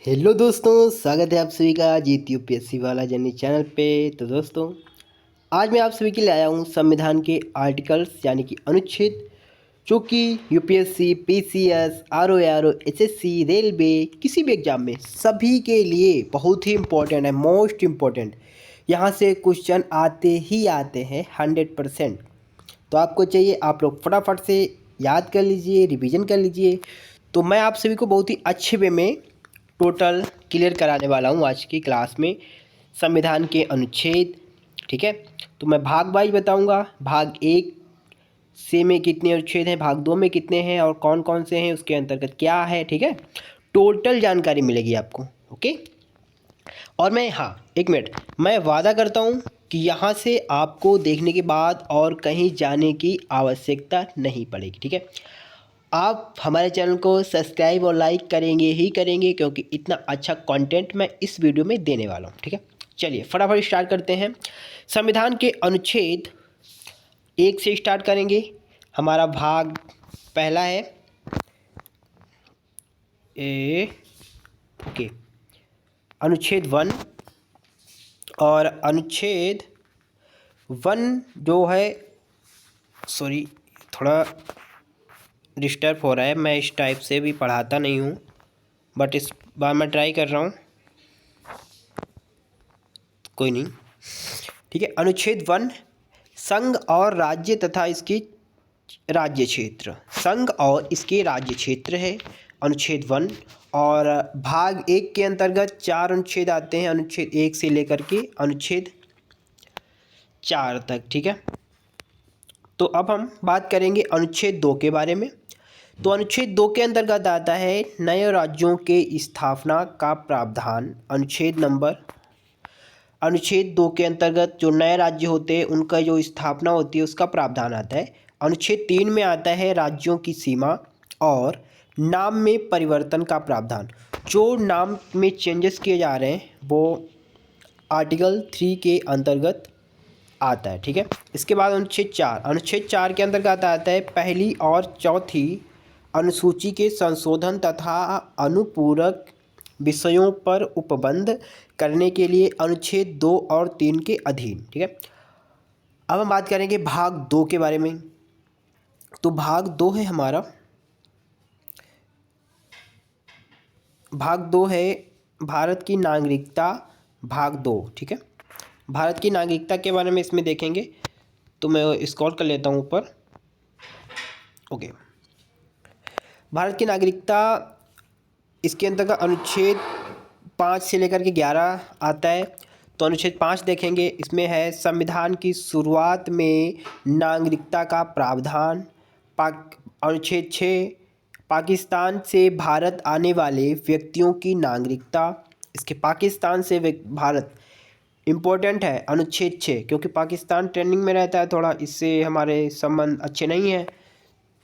Hello दोस्तों, स्वागत है आप सभी का जीत यूपीएससी वाला जर्नी चैनल पे। तो दोस्तों, आज मैं आप सभी के लिए आया हूँ संविधान के आर्टिकल्स यानी कि अनुच्छेद, जो कि UPSC, PCS, RO, SSC, railway, किसी भी एग्जाम में सभी के लिए बहुत ही इम्पोर्टेंट है, मोस्ट इम्पोर्टेंट। यहाँ से क्वेश्चन आते ही आते हैं 100%। तो आपको चाहिए आप लोग फटाफट से याद कर लीजिए, रिवीजन कर लीजिए। तो मैं आप सभी को बहुत ही अच्छे वे में टोटल क्लियर कराने वाला हूँ आज की क्लास में संविधान के अनुच्छेद। ठीक है, तो मैं भाग वाइज बताऊँगा, भाग एक से में कितने अनुच्छेद हैं, भाग दो में कितने हैं और कौन कौन से हैं, उसके अंतर्गत क्या है। ठीक है, टोटल जानकारी मिलेगी आपको। ओके, और मैं एक मिनट, मैं वादा करता हूँ कि यहाँ से आपको देखने के बाद और कहीं जाने की आवश्यकता नहीं पड़ेगी। ठीक है, आप हमारे चैनल को सब्सक्राइब और लाइक करेंगे ही करेंगे, क्योंकि इतना अच्छा कंटेंट मैं इस वीडियो में देने वाला हूँ। ठीक है, चलिए फटाफट स्टार्ट करते हैं। संविधान के अनुच्छेद एक से स्टार्ट करेंगे। हमारा भाग पहला है ओके, अनुच्छेद 1। और अनुच्छेद 1 जो है, सॉरी थोड़ा डिस्टर्ब हो रहा है, मैं इस टाइप से भी पढ़ाता नहीं हूँ, बट इस बार मैं ट्राई कर रहा हूँ, कोई नहीं। ठीक है, अनुच्छेद 1, संघ और राज्य तथा इसके राज्य क्षेत्र। संघ और इसके राज्य क्षेत्र है अनुच्छेद 1। और भाग एक के अंतर्गत 4 अनुच्छेद आते हैं, अनुच्छेद 1 से लेकर के अनुच्छेद 4 तक। ठीक है, तो अब हम बात करेंगे अनुच्छेद 2 के बारे में। तो अनुच्छेद 2 के अंतर्गत आता है नए राज्यों के स्थापना का प्रावधान। अनुच्छेद 2 के अंतर्गत जो नए राज्य होते हैं उनका जो स्थापना होती है उसका प्रावधान आता है। अनुच्छेद 3 में आता है राज्यों की सीमा और नाम में परिवर्तन का प्रावधान। जो नाम में चेंजेस किए जा रहे हैं वो आर्टिकल 3 के अंतर्गत आता है। ठीक है, इसके बाद अनुच्छेद 4 के अंतर्गत आता है पहली और चौथी अनुसूची के संशोधन तथा अनुपूरक विषयों पर उपबंध करने के लिए अनुच्छेद 2 और 3 के अधीन। ठीक है, अब हम बात करेंगे भाग 2 के बारे में। तो भाग 2 है हमारा, भाग 2 है भारत की नागरिकता, भाग 2। ठीक है, भारत की नागरिकता के बारे में इसमें देखेंगे, तो मैं स्क्रॉल कर लेता हूँ ऊपर। ओके, भारत की नागरिकता, इसके अंतर्गत अनुच्छेद 5 से लेकर के 11 आता है। तो अनुच्छेद 5 देखेंगे, इसमें है संविधान की शुरुआत में नागरिकता का प्रावधान। अनुच्छेद 6, पाकिस्तान से भारत आने वाले व्यक्तियों की नागरिकता। इसके पाकिस्तान से भारत इम्पोर्टेंट है अनुच्छेद 6, क्योंकि पाकिस्तान ट्रेंडिंग में रहता है थोड़ा, इससे हमारे संबंध अच्छे नहीं हैं।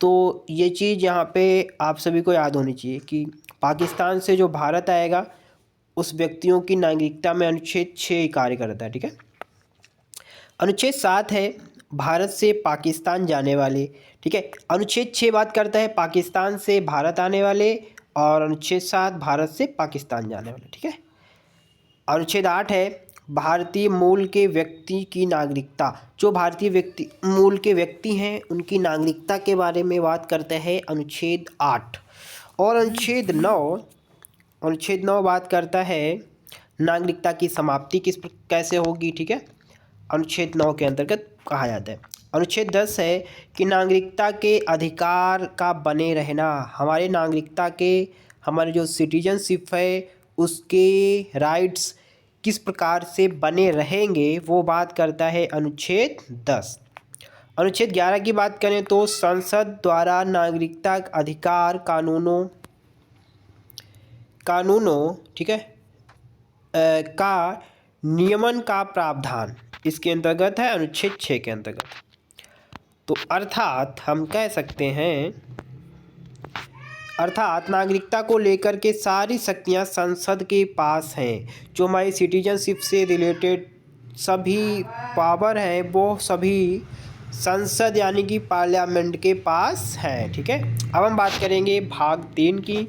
तो ये चीज़ यहाँ पे आप सभी को याद होनी चाहिए कि पाकिस्तान से जो भारत आएगा उस व्यक्तियों की नागरिकता में अनुच्छेद 6 कार्य करता है। ठीक है, अनुच्छेद 7 है भारत से पाकिस्तान जाने वाले। ठीक है, अनुच्छेद 6 बात करता है पाकिस्तान से भारत आने वाले, और अनुच्छेद 7 भारत से पाकिस्तान जाने वाले। ठीक है, अनुच्छेद 8 है भारतीय मूल के व्यक्ति की नागरिकता। जो भारतीय व्यक्ति मूल के व्यक्ति हैं उनकी नागरिकता के बारे में बात करते हैं अनुच्छेद 8। और अनुच्छेद 9 बात करता है नागरिकता की समाप्ति कैसे होगी। ठीक है, अनुच्छेद 9 के अंतर्गत कहा जाता है। अनुच्छेद 10 है कि नागरिकता के अधिकार का बने रहना। हमारे नागरिकता के, हमारे जो सिटीजनशिप है उसके राइट्स किस प्रकार से बने रहेंगे वो बात करता है अनुच्छेद 10। अनुच्छेद 11 की बात करें तो संसद द्वारा नागरिकता अधिकार कानूनों ठीक है का नियमन का प्रावधान इसके अंतर्गत है अनुच्छेद 6 के अंतर्गत। तो अर्थात हम कह सकते हैं, अर्थात नागरिकता को लेकर के सारी शक्तियां संसद के पास हैं। जो हमारी सिटीजनशिप से रिलेटेड सभी पावर है वो सभी संसद यानी कि पार्लियामेंट के पास है। ठीक है, अब हम बात करेंगे भाग 3 की।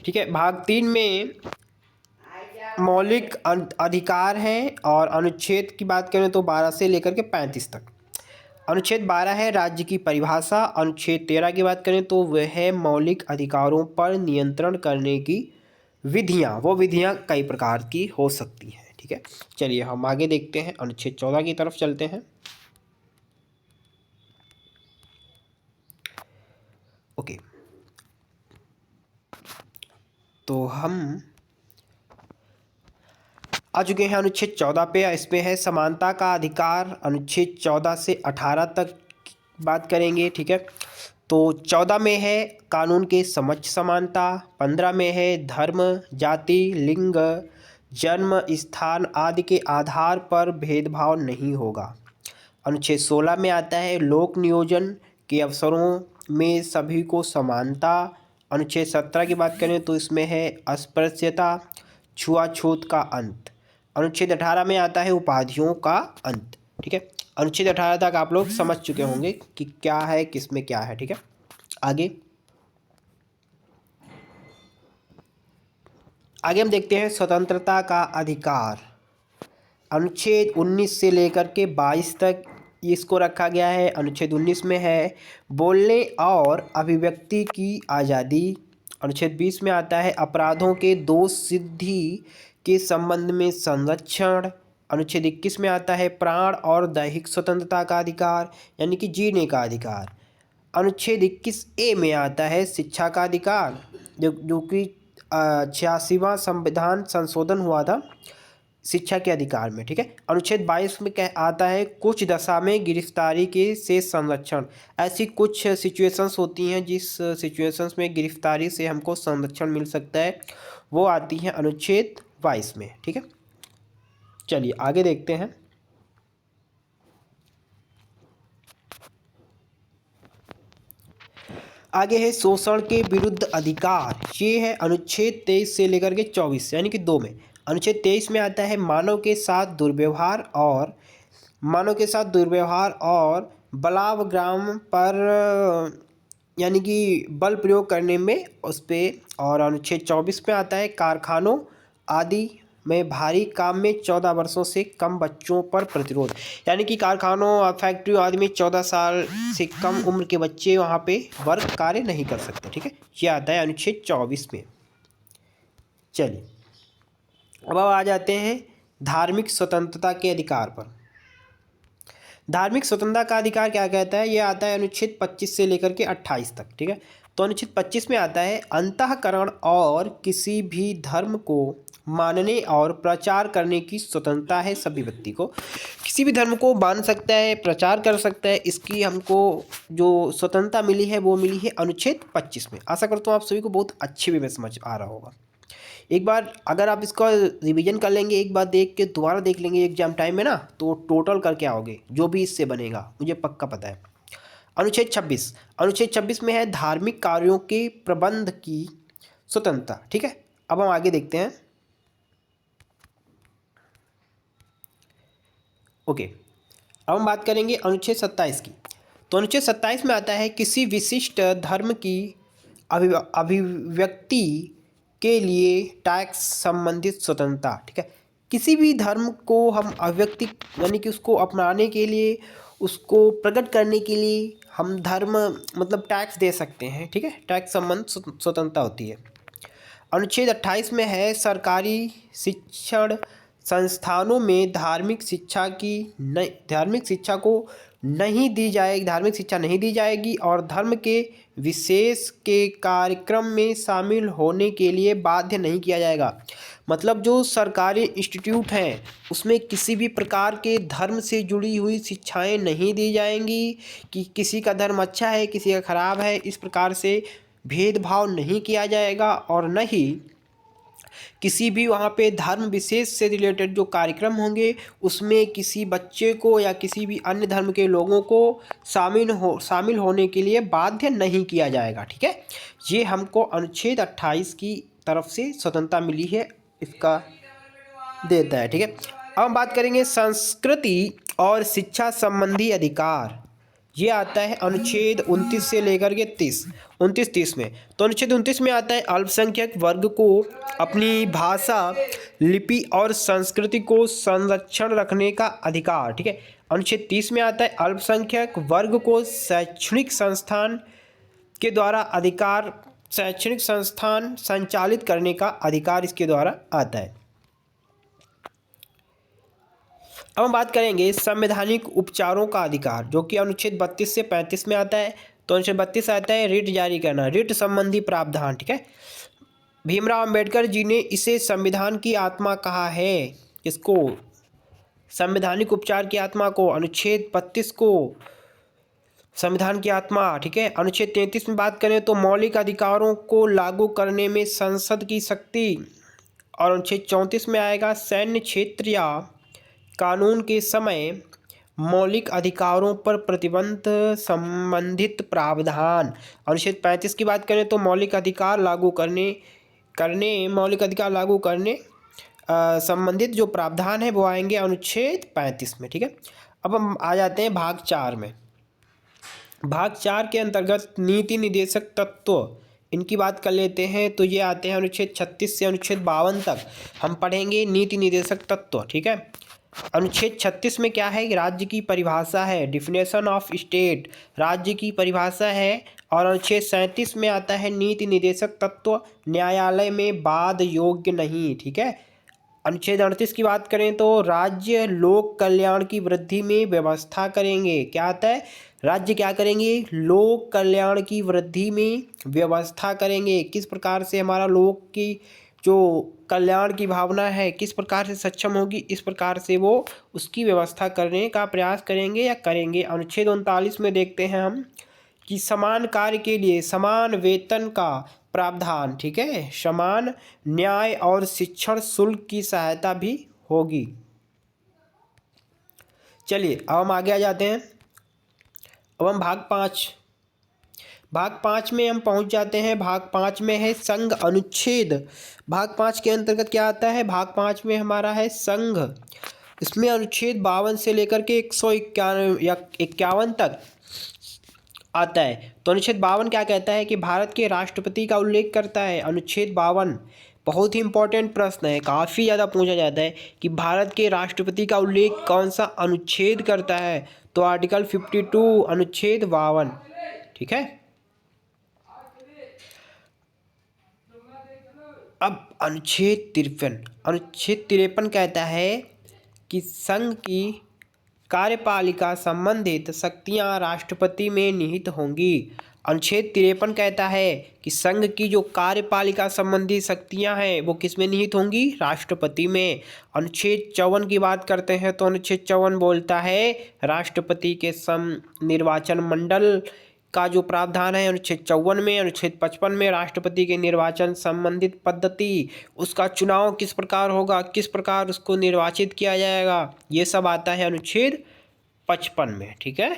ठीक है। भाग 3 में मौलिक अधिकार हैं और अनुच्छेद की बात करें तो 12 से लेकर के 35 तक। अनुच्छेद 12 है राज्य की परिभाषा। अनुच्छेद 13 की बात करें तो वह है मौलिक अधिकारों पर नियंत्रण करने की विधियां। वो विधियां कई प्रकार की हो सकती हैं। ठीक है, चलिए हम आगे देखते हैं, अनुच्छेद 14 की तरफ चलते हैं। ओके, तो हम आ चुके हैं अनुच्छेद 14 पे। इसमें है समानता का अधिकार। अनुच्छेद 14 से 18 तक बात करेंगे। ठीक है, तो 14 में है कानून के समक्ष समानता। 15 में है धर्म, जाति, लिंग, जन्म स्थान आदि के आधार पर भेदभाव नहीं होगा। अनुच्छेद 16 में आता है लोक नियोजन के अवसरों में सभी को समानता। अनुच्छेद 17 की बात करें तो इसमें है अस्पृश्यता, छुआछूत का अंत। अनुच्छेद 18 में आता है उपाधियों का अंत। ठीक है, अनुच्छेद 18 तक आप लोग समझ चुके होंगे कि क्या है, किसमें क्या है। ठीक है, आगे हम देखते हैं स्वतंत्रता का अधिकार। अनुच्छेद 19 से लेकर के 22 तक इसको रखा गया है। अनुच्छेद 19 में है बोलने और अभिव्यक्ति की आज़ादी। अनुच्छेद 20 में आता है अपराधों के दोष सिद्धि के संबंध में संरक्षण। अनुच्छेद 21 में आता है प्राण और दैहिक स्वतंत्रता का अधिकार, यानी कि जीने का अधिकार। अनुच्छेद 21A में आता है शिक्षा का अधिकार, जो कि 86वां संविधान संशोधन हुआ था शिक्षा के अधिकार में। ठीक है, अनुच्छेद 22 में आता है कुछ दशा में गिरफ्तारी के से संरक्षण। ऐसी कुछ सिचुएशंस होती हैं जिस सिचुएशंस में गिरफ्तारी से हमको संरक्षण मिल सकता है, वो आती हैं अनुच्छेद 22 में। ठीक है, चलिए आगे देखते हैं। आगे है शोषण के विरुद्ध अधिकार। ये है अनुच्छेद 23 से लेकर के 24, यानी कि 2 में। अनुच्छेद 23 में आता है मानव के साथ दुर्व्यवहार और बलात्कार पर, यानी कि बल प्रयोग करने में उस पर। और अनुच्छेद 24 में आता है कारखानों आदि में भारी काम में 14 वर्षों से कम बच्चों पर प्रतिरोध, यानी कि कारखानों और फैक्ट्री आदि में 14 साल से कम उम्र के बच्चे वहाँ पे वर्क कार्य नहीं कर सकते। ठीक है, ये आता है अनुच्छेद 24 में। चलिए अब आ जाते हैं धार्मिक स्वतंत्रता के अधिकार पर। धार्मिक स्वतंत्रता का अधिकार क्या कहता है, ये आता है अनुच्छेद 25 से लेकर के 28 तक। ठीक है, तो अनुच्छेद 25 में आता है अंतःकरण और किसी भी धर्म को मानने और प्रचार करने की स्वतंत्रता है। सभी व्यक्ति को किसी भी धर्म को मान सकता है, प्रचार कर सकता है। इसकी हमको जो स्वतंत्रता मिली है वो मिली है अनुच्छेद 25 में। आशा करता हूँ आप सभी को बहुत अच्छे वे में समझ आ रहा होगा। एक बार अगर आप इसका रिवीजन कर लेंगे, एक बार देख के दोबारा देख लेंगे एग्जाम टाइम में ना, तो टोटल करके आओगे जो भी इससे बनेगा, मुझे पक्का पता है। अनुच्छेद 26 में है धार्मिक कार्यों के प्रबंध की स्वतंत्रता। ठीक है, अब हम आगे देखते हैं। ओके, अब हम बात करेंगे अनुच्छेद 27 की। तो अनुच्छेद 27 में आता है किसी विशिष्ट धर्म की अभिव्यक्ति के लिए टैक्स संबंधित स्वतंत्रता। ठीक है, किसी भी धर्म को हम अभिव्यक्ति, यानी कि उसको अपनाने के लिए, उसको प्रकट करने के लिए हम धर्म मतलब टैक्स दे सकते हैं। ठीक है, टैक्स संबंध स्वतंत्रता होती है। अनुच्छेद 28 में है सरकारी शिक्षण संस्थानों में धार्मिक शिक्षा नहीं दी जाएगी और धर्म के विशेष के कार्यक्रम में शामिल होने के लिए बाध्य नहीं किया जाएगा। मतलब जो सरकारी इंस्टीट्यूट हैं उसमें किसी भी प्रकार के धर्म से जुड़ी हुई शिक्षाएं नहीं दी जाएंगी कि किसी का धर्म अच्छा है किसी का खराब है, इस प्रकार से भेदभाव नहीं किया जाएगा। और न ही किसी भी वहाँ पे धर्म विशेष से रिलेटेड जो कार्यक्रम होंगे उसमें किसी बच्चे को या किसी भी अन्य धर्म के लोगों को शामिल होने के लिए बाध्य नहीं किया जाएगा। ठीक है, ये हमको अनुच्छेद 28 की तरफ से स्वतंत्रता मिली है, इसका देता है। ठीक है, अब हम बात करेंगे संस्कृति और शिक्षा संबंधी अधिकार। ये आता है अनुच्छेद 29 से लेकर के 29 में। तो अनुच्छेद 29 में आता है अल्पसंख्यक वर्ग को अपनी भाषा, लिपि और संस्कृति को संरक्षण रखने का अधिकार। ठीक है। अनुच्छेद 30 में आता है अल्पसंख्यक वर्ग को शैक्षणिक संस्थान के द्वारा अधिकार, शैक्षणिक संस्थान संचालित करने का अधिकार इसके द्वारा आता है। अब हम बात करेंगे संवैधानिक उपचारों का अधिकार, जो कि अनुच्छेद 32 से 35 में आता है। तो अनुच्छेद 32 आता है रिट जारी करना, रिट संबंधी प्रावधान। ठीक है। भीमराव अंबेडकर जी ने इसे संविधान की आत्मा कहा है। इसको संवैधानिक उपचार की आत्मा को, अनुच्छेद 32 को संविधान की आत्मा। ठीक है। अनुच्छेद 33 में बात करें तो मौलिक अधिकारों को लागू करने में संसद की शक्ति। और अनुच्छेद 34 में आएगा सैन्य क्षेत्र या कानून के समय मौलिक अधिकारों पर प्रतिबंध संबंधित प्रावधान। अनुच्छेद 35 की बात करें तो मौलिक अधिकार लागू करने संबंधित जो प्रावधान है वो आएंगे अनुच्छेद 35 में। ठीक है। अब हम आ जाते हैं भाग 4 में। भाग 4 के अंतर्गत नीति निर्देशक तत्व, इनकी बात कर लेते हैं। तो ये आते हैं अनुच्छेद 36 से अनुच्छेद 52 तक हम पढ़ेंगे नीति निर्देशक तत्व। ठीक है। अनुच्छेद 36 में क्या है, राज्य की परिभाषा है, डिफिनेशन ऑफ स्टेट, राज्य की परिभाषा है। और अनुच्छेद 37 में आता है नीति निर्देशक तत्व, न्यायालय में वाद योग्य नहीं। ठीक है। अनुच्छेद 38 की बात करें तो राज्य लोक कल्याण की वृद्धि में व्यवस्था करेंगे। क्या आता है, राज्य क्या करेंगे, लोक कल्याण की वृद्धि में व्यवस्था करेंगे। किस प्रकार से हमारा लोक की जो कल्याण की भावना है किस प्रकार से सक्षम होगी, इस प्रकार से वो उसकी व्यवस्था करने का प्रयास करेंगे या करेंगे। अनुच्छेद 39 में देखते हैं हम कि समान कार्य के लिए समान वेतन का प्रावधान। ठीक है। समान न्याय और शिक्षण शुल्क की सहायता भी होगी। चलिए अब हम आगे आ जाते हैं। अब हम भाग 5 में हम पहुंच जाते हैं। भाग 5 में है संघ अनुच्छेद। भाग 5 के अंतर्गत क्या आता है, भाग 5 में हमारा है संघ। इसमें अनुच्छेद 52 से लेकर के 151 तक आता है। तो अनुच्छेद 52 क्या कहता है कि भारत के राष्ट्रपति का उल्लेख करता है। अनुच्छेद 52 बहुत ही इंपॉर्टेंट प्रश्न है, काफ़ी ज़्यादा पूछा जाता है कि भारत के राष्ट्रपति का उल्लेख कौन सा अनुच्छेद करता है। तो आर्टिकल 52 अनुच्छेद 52। ठीक है। अब अनुच्छेद 53 कहता है कि संघ की कार्यपालिका संबंधित शक्तियां राष्ट्रपति में निहित होंगी। अनुच्छेद 53 कहता है कि संघ की जो कार्यपालिका संबंधी शक्तियां हैं वो किस में निहित होंगी, राष्ट्रपति में। अनुच्छेद 54 की बात करते हैं तो अनुच्छेद 54 बोलता है राष्ट्रपति के निर्वाचन मंडल का जो प्रावधान है अनुच्छेद 54 में। अनुच्छेद 55 में राष्ट्रपति के निर्वाचन संबंधित पद्धति, उसका चुनाव किस प्रकार होगा, किस प्रकार उसको निर्वाचित किया जाएगा, ये सब आता है अनुच्छेद 55 में। ठीक है।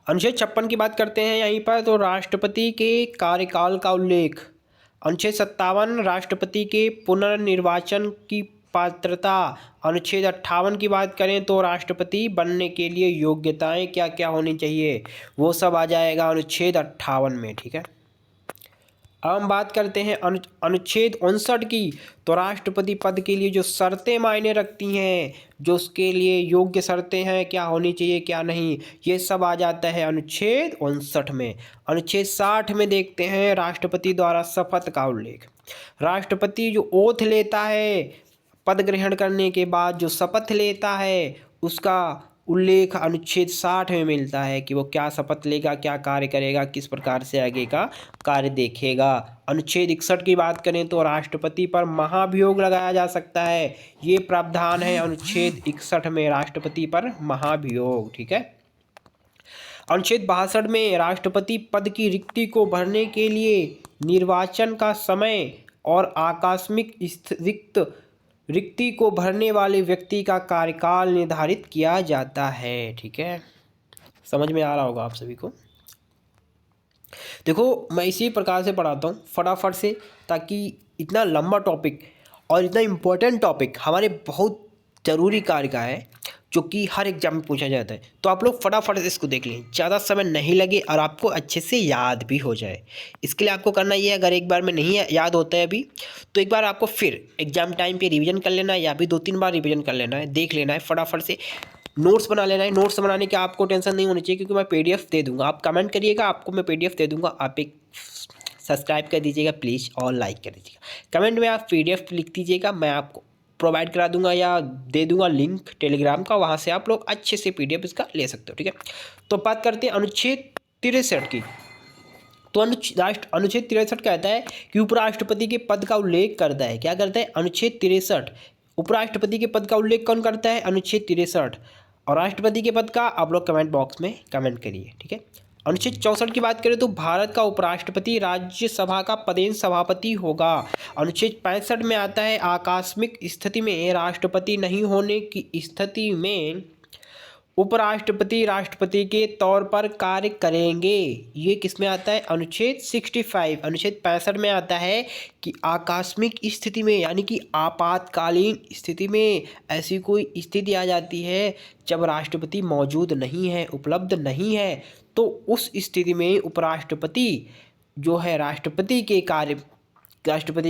अनुच्छेद 56 की बात करते हैं यहीं पर, तो राष्ट्रपति के कार्यकाल का उल्लेख। अनुच्छेद 57 राष्ट्रपति के पुनर्निर्वाचन की पात्रता। अनुच्छेद 58 की बात करें तो राष्ट्रपति बनने के लिए योग्यताएं क्या क्या होनी चाहिए, वो सब आ जाएगा अनुच्छेद 58 में। ठीक है। अब हम बात करते हैं अनुच्छेद 59 की। तो राष्ट्रपति पद के लिए जो शर्तें मायने रखती हैं, जो उसके लिए योग्य शर्तें हैं, क्या होनी चाहिए क्या नहीं, ये सब आ जाता है अनुच्छेद 59 में। अनुच्छेद 60 में देखते हैं राष्ट्रपति द्वारा शपथ का उल्लेख। राष्ट्रपति जो ओथ लेता है, पद ग्रहण करने के बाद जो शपथ लेता है, उसका उल्लेख अनुच्छेद 60 में मिलता है कि वो क्या शपथ लेगा, क्या कार्य करेगा, किस प्रकार से आगे का कार्य देखेगा। अनुच्छेद 61 की बात करें तो राष्ट्रपति पर महाभियोग लगाया जा सकता है, ये प्रावधान है अनुच्छेद 61 में, राष्ट्रपति पर महाभियोग। ठीक है। अनुच्छेद 62 में राष्ट्रपति पद की रिक्ति को भरने के लिए निर्वाचन का समय और आकस्मिक रिक्ति को भरने वाले व्यक्ति का कार्यकाल निर्धारित किया जाता है। ठीक है। समझ में आ रहा होगा आप सभी को। देखो मैं इसी प्रकार से पढ़ाता हूँ फटाफट से, ताकि इतना लंबा टॉपिक और इतना इम्पोर्टेंट टॉपिक हमारे बहुत ज़रूरी कार्य का है, जो कि हर एग्जाम में पूछा जाता है। तो आप लोग फटाफट से इसको देख लें, ज़्यादा समय नहीं लगे और आपको अच्छे से याद भी हो जाए। इसके लिए आपको करना ये है, अगर एक बार में नहीं याद होता है अभी, तो एक बार आपको फिर एग्जाम टाइम पे रिवीजन कर लेना है, या भी 2-3 बार रिवीजन कर लेना है, देख लेना है, फटाफट से नोट्स बना लेना है। नोट्स बनाने की आपको टेंशन नहीं होनी चाहिए, क्योंकि मैं PDF दे दूँगा। आप कमेंट करिएगा, आपको मैं PDF दे दूँगा। आप एक सब्सक्राइब कर दीजिएगा प्लीज़, और लाइक कर दीजिएगा। कमेंट में आप PDF लिख दीजिएगा, मैं आपको प्रोवाइड करा दूंगा या दे दूंगा लिंक टेलीग्राम का, वहाँ से आप लोग अच्छे से PDF इसका ले सकते हो, ठीक है। तो बात करते हैं अनुच्छेद 63 की। तो अनुच्छेद 63 कहता है कि उपराष्ट्रपति के पद का उल्लेख करता है। क्या करता है? अनुच्छेद 63 उपराष्ट्रपति के पद का उल्लेख कौन करता है? अनुच्छेद 63। और राष्ट्रपति के पद का आप लोग कमेंट बॉक्स में कमेंट करिए, ठीक है। अनुच्छेद 64 की बात करें तो भारत का उपराष्ट्रपति राज्यसभा का पदेन सभापति होगा। अनुच्छेद 65 में आता है आकस्मिक स्थिति में राष्ट्रपति नहीं होने की स्थिति में उपराष्ट्रपति राष्ट्रपति के तौर पर कार्य करेंगे। ये किस में आता है? अनुच्छेद 65। अनुच्छेद 65 में आता है कि आकस्मिक स्थिति में, यानी कि आपातकालीन स्थिति में, ऐसी कोई स्थिति आ जाती है जब राष्ट्रपति मौजूद नहीं है, उपलब्ध नहीं है, तो उस स्थिति में उपराष्ट्रपति जो है राष्ट्रपति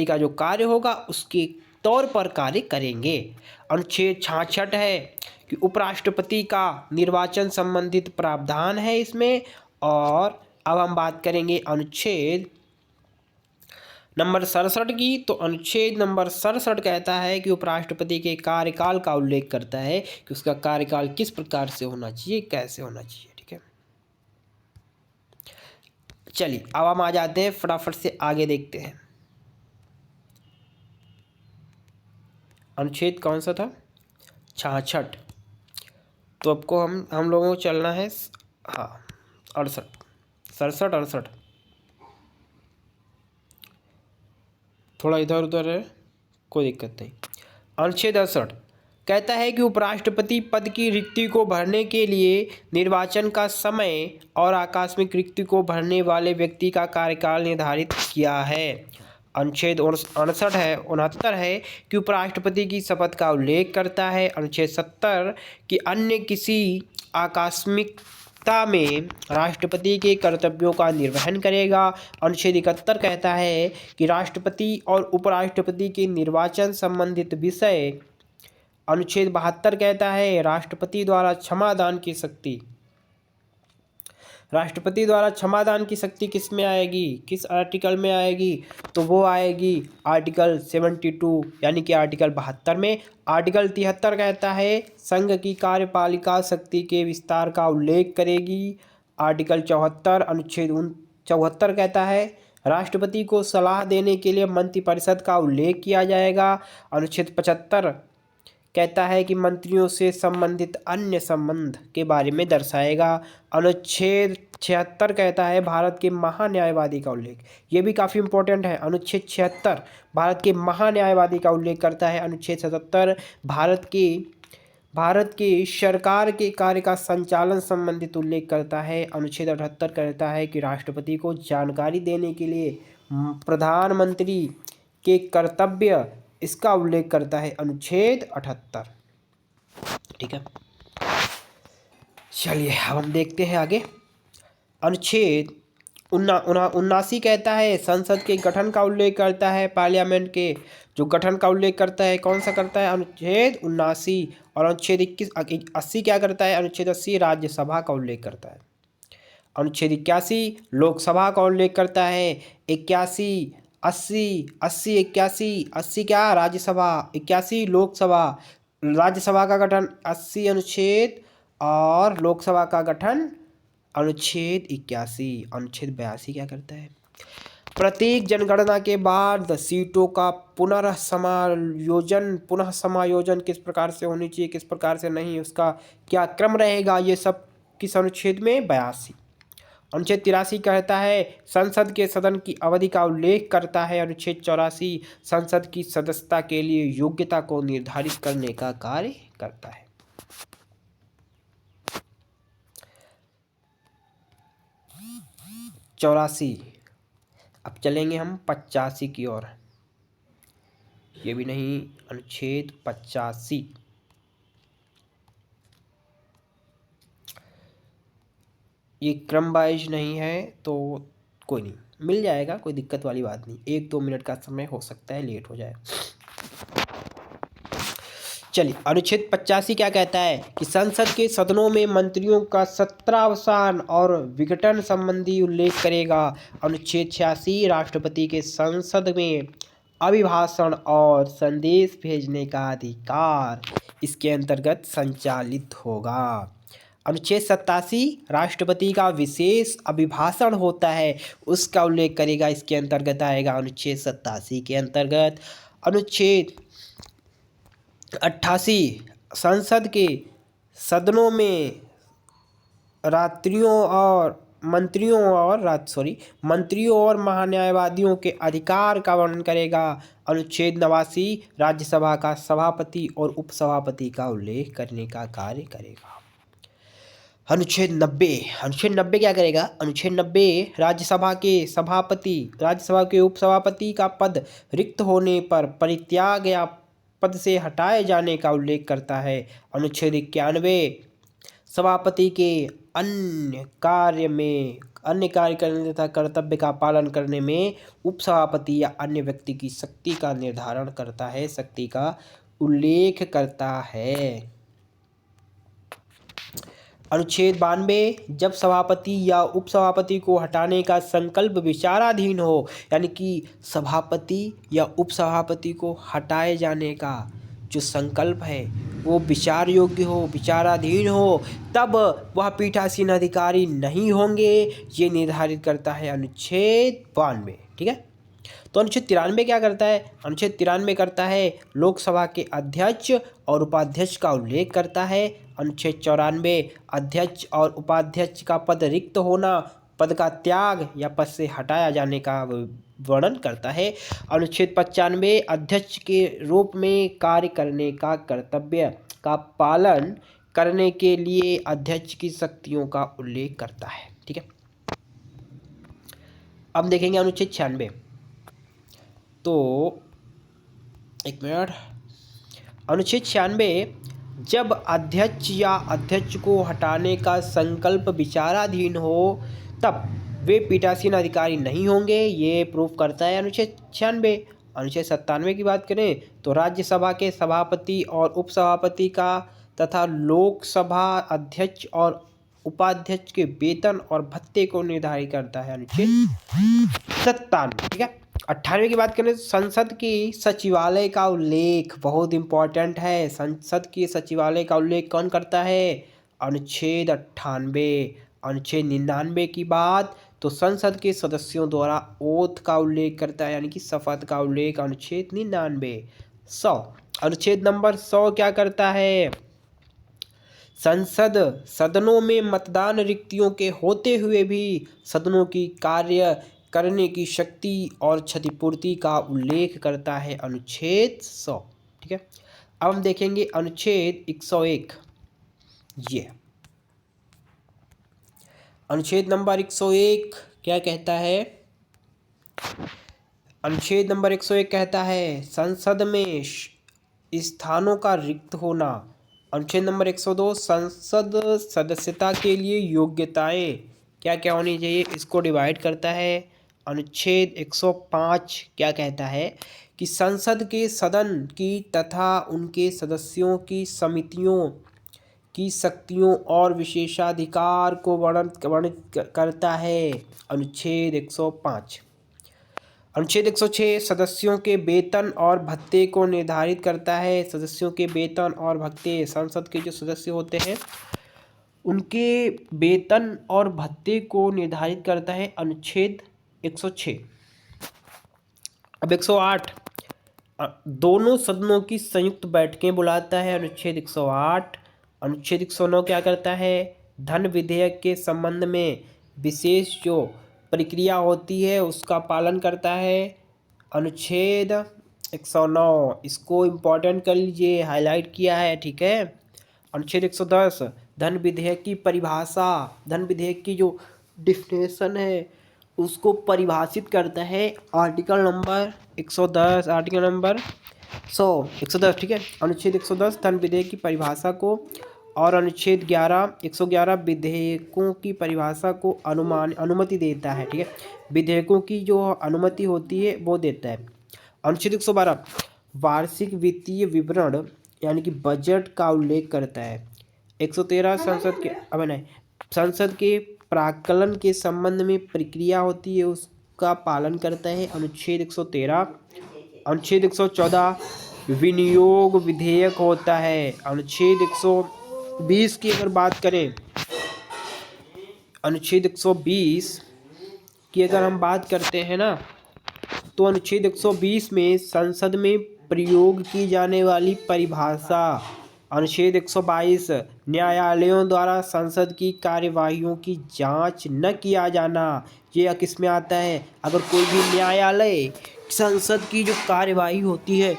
का जो कार्य होगा उसके तौर पर कार्य करेंगे। अनुच्छेद 66 है कि उपराष्ट्रपति का निर्वाचन संबंधित प्रावधान है इसमें। और अब हम बात करेंगे अनुच्छेद नंबर 67 की। तो अनुच्छेद नंबर 67 कहता है कि उपराष्ट्रपति के कार्यकाल का उल्लेख करता है कि उसका कार्यकाल किस प्रकार से होना चाहिए, कैसे होना चाहिए, ठीक है। चलिए अब हम आ जाते हैं, फटाफट से आगे देखते हैं। अनुच्छेद कौन सा था? 66। तो आपको हम लोगों को चलना है, हाँ, 67 थोड़ा इधर उधर है, कोई दिक्कत नहीं। अनुच्छेद 68 कहता है कि उपराष्ट्रपति पद की रिक्ति को भरने के लिए निर्वाचन का समय और आकस्मिक रिक्ति को भरने वाले व्यक्ति का कार्यकाल निर्धारित किया है। अनुच्छेद 69 है कि उपराष्ट्रपति की शपथ का उल्लेख करता है। अनुच्छेद 70 कि अन्य किसी आकस्मिकता में राष्ट्रपति के कर्तव्यों का निर्वहन करेगा। अनुच्छेद 71 कहता है कि राष्ट्रपति और उपराष्ट्रपति के निर्वाचन संबंधित विषय। अनुच्छेद 72 कहता है राष्ट्रपति द्वारा क्षमादान की शक्ति। राष्ट्रपति द्वारा क्षमादान की शक्ति किस में आएगी, किस आर्टिकल में आएगी? तो वो आएगी आर्टिकल 72, यानी कि आर्टिकल 72 में। आर्टिकल 73 कहता है संघ की कार्यपालिका शक्ति के विस्तार का उल्लेख करेगी। आर्टिकल 74 अनुच्छेद 74 कहता है राष्ट्रपति को सलाह देने के लिए मंत्रिपरिषद का उल्लेख किया जाएगा। अनुच्छेद 75 कहता है कि मंत्रियों से संबंधित अन्य संबंध के बारे में दर्शाएगा। अनुच्छेद 76 कहता है भारत के महान्यायवादी का उल्लेख, ये भी काफ़ी इंपॉर्टेंट है। अनुच्छेद 76 भारत के महान्यायवादी का उल्लेख करता है। अनुच्छेद 77 भारत की सरकार के कार्य का संचालन संबंधित उल्लेख करता है। अनुच्छेद 78 कहता है कि राष्ट्रपति को जानकारी देने के लिए प्रधानमंत्री के कर्तव्य, इसका उल्लेख करता है अनुच्छेद 78, ठीक है। चलिए अब हम देखते हैं आगे। अनुच्छेद 79 कहता है संसद के गठन का उल्लेख करता है। पार्लियामेंट के जो गठन का उल्लेख करता है, कौन सा करता है? अनुच्छेद 79। और अनुच्छेद 80 क्या करता है? अनुच्छेद 80 राज्यसभा का उल्लेख करता है। अनुच्छेद 81 लोकसभा का उल्लेख करता है। 81 80 क्या? राज्यसभा। 81 लोकसभा। राज्यसभा का गठन 80 अनुच्छेद, और लोकसभा का गठन अनुच्छेद 81। अनुच्छेद 82 क्या करता है? प्रत्येक जनगणना के बाद सीटों का पुनः समायोजन किस प्रकार से होनी चाहिए, किस प्रकार से नहीं, उसका क्या क्रम रहेगा, ये सब किस अनुच्छेद में? 82। अनुच्छेद 83 कहता है संसद के सदन की अवधि का उल्लेख करता है। अनुच्छेद 84 संसद की सदस्यता के लिए योग्यता को निर्धारित करने का कार्य करता है। चौरासी। अब चलेंगे हम 85 की ओर। ये भी नहीं, अनुच्छेद 85। ये क्रम वाइज नहीं है तो कोई नहीं, मिल जाएगा, कोई दिक्कत वाली बात नहीं। 1-2 मिनट का समय हो सकता है लेट हो जाए। चलिए, अनुच्छेद 85 क्या कहता है कि संसद के सदनों में मंत्रियों का सत्रावसान और विघटन संबंधी उल्लेख करेगा। अनुच्छेद 86 राष्ट्रपति के संसद में अभिभाषण और संदेश भेजने का अधिकार इसके अंतर्गत संचालित होगा। अनुच्छेद 87 राष्ट्रपति का विशेष अभिभाषण होता है, उसका उल्लेख करेगा, इसके अंतर्गत आएगा अनुच्छेद 87 के अंतर्गत। अनुच्छेद 88 संसद के सदनों में मंत्रियों और महान्यायवादियों के अधिकार का वर्णन करेगा। अनुच्छेद 89 राज्यसभा का सभापति और उपसभापति का उल्लेख करने का कार्य करेगा। अनुच्छेद 90 क्या करेगा? अनुच्छेद 90 राज्यसभा के उपसभापति का पद रिक्त होने पर परित्याग या पद से हटाए जाने का उल्लेख करता है। अनुच्छेद 91 सभापति के अन्य कार्य करने तथा कर्तव्य का पालन करने में उपसभापति या अन्य व्यक्ति की शक्ति का निर्धारण करता है, शक्ति का उल्लेख करता है। अनुच्छेद 92 जब सभापति या उपसभापति को हटाने का संकल्प विचाराधीन हो, यानी कि सभापति या उपसभापति को हटाए जाने का जो संकल्प है वो विचार योग्य हो, विचाराधीन हो, तब वह पीठासीन अधिकारी नहीं होंगे, ये निर्धारित करता है अनुच्छेद 92। ठीक है, तो अनुच्छेद 93 क्या करता है? अनुच्छेद 93 करता है लोकसभा के अध्यक्ष और उपाध्यक्ष का उल्लेख करता है। अनुच्छेद 94 अध्यक्ष और उपाध्यक्ष का पद रिक्त होना, पद का त्याग या पद से हटाया जाने का वर्णन करता है। अनुच्छेद 95 अध्यक्ष के रूप में कार्य करने का कर्तव्य का पालन करने के लिए अध्यक्ष की शक्तियों का उल्लेख करता है। ठीक है, अब देखेंगे अनुच्छेद 96। तो एक मिनट, अनुच्छेद 96 जब अध्यक्ष या अध्यक्ष को हटाने का संकल्प विचाराधीन हो तब वे पीठासीन अधिकारी नहीं होंगे, ये प्रूफ करता है अनुच्छेद 96। अनुच्छेद 97 की बात करें तो राज्यसभा के सभापति और उपसभापति का तथा लोकसभा अध्यक्ष और उपाध्यक्ष के वेतन और भत्ते को निर्धारित करता है अनुच्छेद 97। ठीक है, 98 की बात करें, संसद की सचिवालय का उल्लेख बहुत इंपॉर्टेंट है। संसद की सचिवालय का उल्लेख कौन करता है? अनुच्छेद 98। अनुच्छेद 99 की बात तो संसद के सदस्यों द्वारा ओथ का उल्लेख करता है, यानी कि शपथ का उल्लेख, अनुच्छेद 99। 100 अनुच्छेद नंबर 100 क्या करता है? संसद सदनों में मतदान रिक्तियों के होते हुए भी सदनों की कार्य करने की शक्ति और क्षतिपूर्ति का उल्लेख करता है, अनुच्छेद 100। ठीक है, अब हम देखेंगे अनुच्छेद 101। ये अनुच्छेद नंबर 101 क्या कहता है? अनुच्छेद नंबर 101 कहता है संसद में स्थानों का रिक्त होना। अनुच्छेद नंबर 102 संसद सदस्यता के लिए योग्यताएं क्या क्या होनी चाहिए, इसको डिवाइड करता है। अनुच्छेद 105 क्या कहता है कि संसद के सदन की तथा उनके सदस्यों की समितियों की शक्तियों और विशेषाधिकार को वर्णित करता है, अनुच्छेद 105। अनुच्छेद 106 सदस्यों के वेतन और भत्ते को निर्धारित करता है। सदस्यों के वेतन और भत्ते, संसद के जो सदस्य होते हैं उनके वेतन और भत्ते को निर्धारित करता है, अनुच्छेद 106। अब 108 दोनों सदनों की संयुक्त बैठकें बुलाता है, अनुच्छेद 108। अनुच्छेद 109 क्या करता है? धन विधेयक के संबंध में विशेष जो प्रक्रिया होती है उसका पालन करता है, अनुच्छेद 109। इसको इम्पोर्टेंट कर लीजिए, हाईलाइट किया है। ठीक है, अनुच्छेद 110 धन विधेयक की परिभाषा, धन विधेयक की जो डिफिनेशन है उसको परिभाषित करता है, आर्टिकल नंबर 110, आर्टिकल नंबर 110। ठीक है, अनुच्छेद 110 धन विधेयक की परिभाषा को और अनुच्छेद 111 विधेयकों की परिभाषा को अनुमति देता है, ठीक है। विधेयकों की जो अनुमति होती है वो देता है। अनुच्छेद 112 वार्षिक वित्तीय विवरण यानी कि बजट का उल्लेख करता है। 113 संसद के प्राक्कलन के संबंध में प्रक्रिया होती है उसका पालन करता है, अनुच्छेद 113। अनुच्छेद 114 विनियोग विधेयक होता है। अनुच्छेद 120 की अगर बात करें, अनुच्छेद 120 की अगर हम बात करते हैं ना, तो अनुच्छेद 120 में संसद में प्रयोग की जाने वाली परिभाषा। अनुच्छेद 122 न्यायालयों द्वारा संसद की कार्यवाहियों की जांच न किया जाना। ये किस में आता है? अगर कोई भी न्यायालय संसद की जो कार्यवाही होती है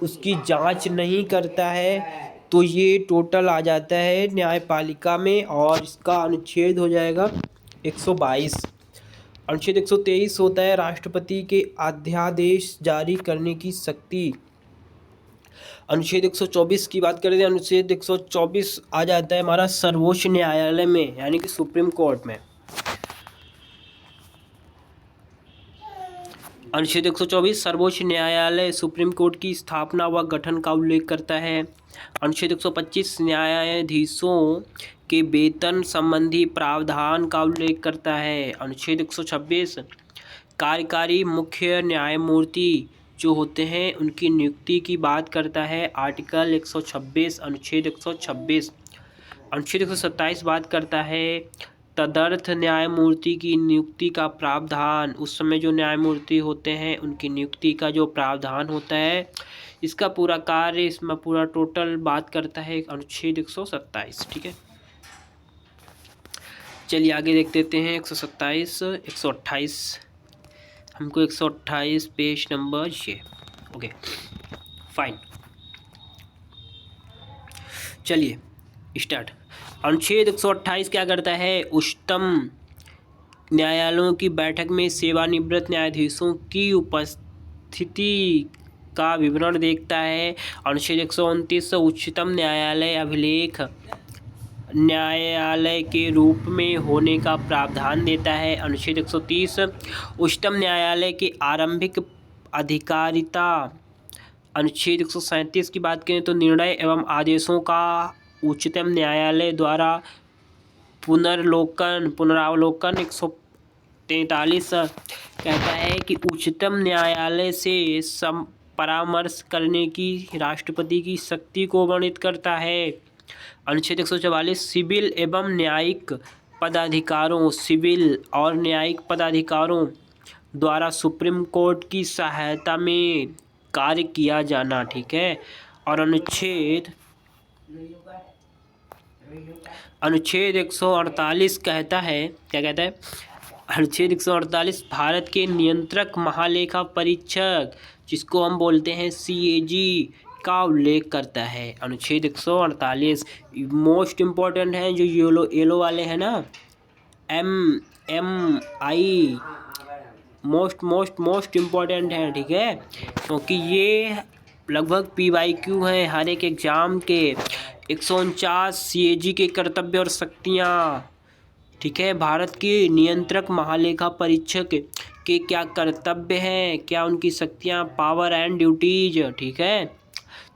उसकी जांच नहीं करता है तो ये टोटल आ जाता है न्यायपालिका में, और इसका अनुच्छेद हो जाएगा 122। अनुच्छेद 123 होता है राष्ट्रपति के अध्यादेश जारी करने की शक्ति। अनुच्छेद 124 की बात करें तो अनुच्छेद 124 आ जाता है हमारा सर्वोच्च न्यायालय में यानी कि सुप्रीम कोर्ट में। अनुच्छेद 124 सर्वोच्च न्यायालय सुप्रीम कोर्ट की स्थापना व गठन का उल्लेख करता है। अनुच्छेद 125 न्यायाधीशों के वेतन संबंधी प्रावधान का उल्लेख करता है। अनुच्छेद 126 कार्यकारी मुख्य न्यायमूर्ति जो होते हैं उनकी नियुक्ति की बात करता है, आर्टिकल 126 अनुच्छेद 126। अनुच्छेद 127 बात करता है तदर्थ न्यायमूर्ति की नियुक्ति का प्रावधान। उस समय जो न्यायमूर्ति होते हैं उनकी नियुक्ति का जो प्रावधान होता है, इसका पूरा कार्य, इसमें पूरा टोटल बात करता है अनुच्छेद 127, ठीक है। चलिए आगे देख लेते हैं 127 128, हमको 128 पेज नंबर ये, ओके फाइन। चलिए स्टार्ट। अनुच्छेद 128 क्या करता है? उच्चतम न्यायालयों की बैठक में सेवानिवृत्त न्यायाधीशों की उपस्थिति का विवरण देखता है। अनुच्छेद 129 उच्चतम न्यायालय अभिलेख न्यायालय के रूप में होने का प्रावधान देता है। अनुच्छेद 130 उच्चतम न्यायालय की आरंभिक अधिकारिता। अनुच्छेद 137 की बात करें तो निर्णय एवं आदेशों का उच्चतम न्यायालय द्वारा पुनरावलोकन 143 कहता है कि उच्चतम न्यायालय से परामर्श करने की राष्ट्रपति की शक्ति को वर्णित करता है। अनुच्छेद 144 सिविल एवं न्यायिक पदाधिकारों द्वारा सुप्रीम कोर्ट की सहायता में कार्य किया जाना, ठीक है। और अनुच्छेद 148 कहता है, क्या कहता है? अनुच्छेद 148 भारत के नियंत्रक महालेखा परीक्षक जिसको हम बोलते हैं CAG का उल्लेख करता है। अनुच्छेद 148 मोस्ट इम्पोर्टेंट है, जो येलो वाले हैं ना, MI मोस्ट इम्पोर्टेंट है, ठीक है, क्योंकि ये लगभग PYQ हैं हर एक एग्जाम के। 149 CAG के कर्तव्य और शक्तियाँ, ठीक है। भारत के नियंत्रक महालेखा परीक्षक के क्या कर्तव्य हैं, क्या उनकी शक्तियाँ, पावर एंड ड्यूटीज, ठीक है।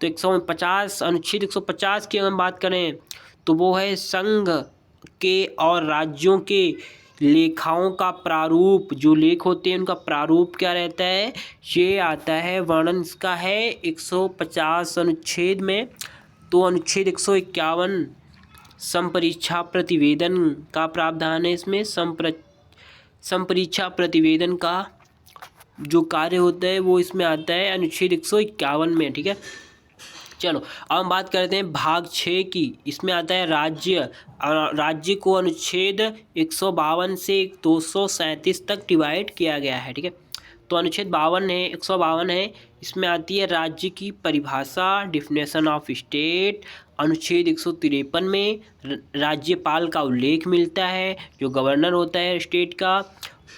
तो 150 अनुच्छेद 150 की अगर हम बात करें तो वो है संघ के और राज्यों के लेखाओं का प्रारूप। जो लेख होते हैं उनका प्रारूप क्या रहता है, ये आता है, वर्णन इसका है 150 अनुच्छेद में। तो अनुच्छेद 151 संपरीक्षा प्रतिवेदन का प्रावधान है। इसमें संपरीक्षा प्रतिवेदन का जो कार्य होता है वो इसमें आता है अनुच्छेद 151 में, ठीक है। चलो अब हम बात करते हैं भाग 6 की। इसमें आता है राज्य को अनुच्छेद 152 से 237 तक डिवाइड किया गया है, ठीक है। तो अनुच्छेद 152 है, इसमें आती है राज्य की परिभाषा, डिफिनेशन ऑफ स्टेट। अनुच्छेद 153 में राज्यपाल का उल्लेख मिलता है जो गवर्नर होता है स्टेट का।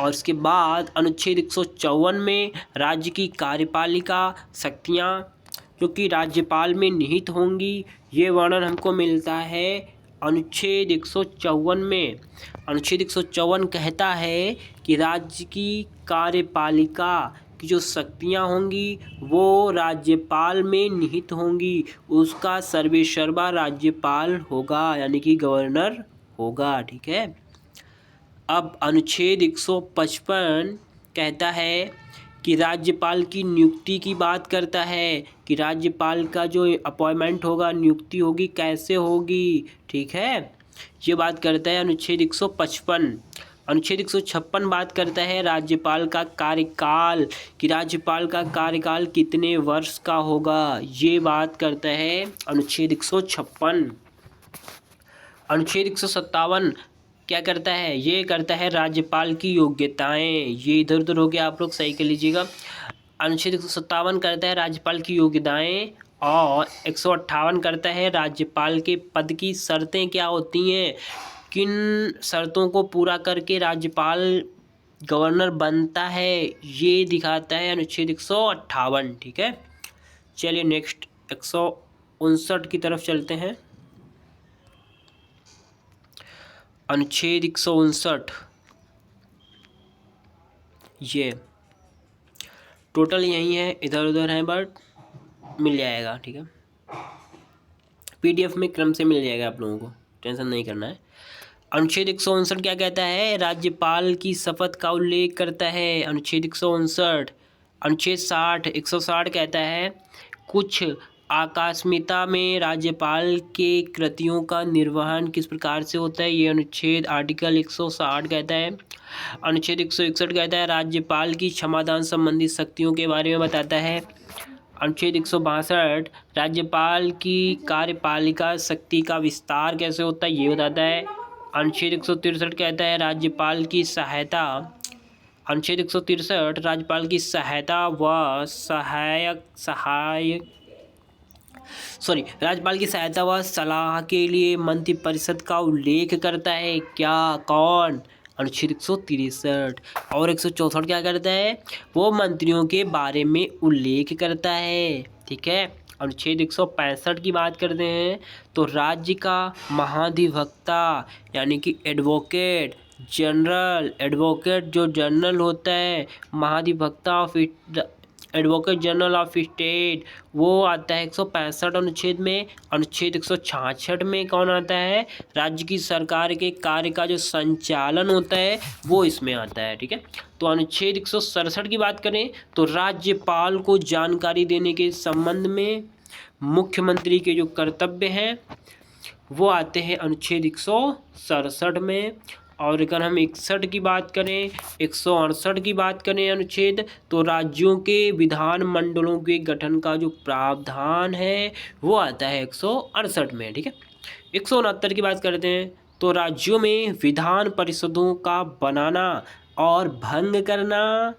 और उसके बाद अनुच्छेद 154 में राज्य की कार्यपालिका शक्तियाँ, जो कि राज्यपाल में निहित होंगी। ये वर्णन हमको मिलता है अनुच्छेद 154 में। अनुच्छेद 154 कहता है कि राज्य की कार्यपालिका की जो शक्तियाँ होंगी वो राज्यपाल में निहित होंगी। उसका सर्वेसर्वा राज्यपाल होगा, यानी कि गवर्नर होगा। ठीक है। अब अनुच्छेद 155 कहता है कि राज्यपाल की नियुक्ति की बात करता है कि राज्यपाल का जो अपॉइंटमेंट होगा, नियुक्ति होगी, कैसे होगी। ठीक है, ये बात करता है अनुच्छेद 155। अनुच्छेद 156 बात करता है राज्यपाल का कार्यकाल, कि राज्यपाल का कार्यकाल कितने वर्ष का होगा, ये बात करता है अनुच्छेद 156। अनुच्छेद 157 क्या करता है, ये करता है राज्यपाल की योग्यताएं। ये इधर उधर हो गया, आप लोग सही कर लीजिएगा। अनुच्छेद 157 करता है राज्यपाल की योग्यताएं, और 158 करता है राज्यपाल के पद की शर्तें क्या होती हैं, किन शर्तों को पूरा करके राज्यपाल गवर्नर बनता है, ये दिखाता है अनुच्छेद 158। ठीक है, चलिए नेक्स्ट 159 की तरफ चलते हैं। अनुच्छेद 159 ये टोटल यही है, इधर उधर है बट मिल जाएगा। ठीक है, PDF में क्रम से मिल जाएगा, आप लोगों को टेंशन नहीं करना है। अनुच्छेद 159 क्या कहता है, राज्यपाल की शपथ का उल्लेख करता है। अनुच्छेद 159। अनुच्छेद 160 कहता है कुछ आकस्मिकता में राज्यपाल के कृतियों का निर्वहन किस प्रकार से होता है, ये अनुच्छेद आर्टिकल 160 कहता है। अनुच्छेद 161 कहता है राज्यपाल की क्षमादान संबंधी शक्तियों के बारे में बताता है। अनुच्छेद 162 राज्यपाल की कार्यपालिका शक्ति का विस्तार कैसे होता है, ये बताता है। अनुच्छेद 163 कहता है राज्यपाल की सहायता। अनुच्छेद 163 राज्यपाल की सहायता व राज्यपाल की सहायता व सलाह के लिए मंत्रिपरिषद का उल्लेख करता है। क्या, कौन, अनुच्छेद 163। और 164 क्या करता है, वो मंत्रियों के बारे में उल्लेख करता है। ठीक है, अनुच्छेद 165 की बात करते हैं तो राज्य का महाधिवक्ता यानी कि एडवोकेट जनरल, एडवोकेट जो जनरल होता है, महाधिवक्ता of advocate general of state, वो आता है 165 अनुच्छेद में। अनुच्छेद 166 में कौन आता है, राज्य की सरकार के कार्य का जो संचालन होता है वो इसमें आता है। ठीक है, तो अनुच्छेद 167 की बात करें तो राज्यपाल को जानकारी देने के संबंध में मुख्यमंत्री के जो कर्तव्य हैं वो आते हैं अनुच्छेद 167 में। और अगर हम 61 की बात करें, 168 की बात करें अनुच्छेद, तो राज्यों के विधान मंडलों के गठन का जो प्रावधान है वो आता है 168 में। ठीक है, 169 की बात करते हैं तो राज्यों में विधान परिषदों का बनाना और भंग करना,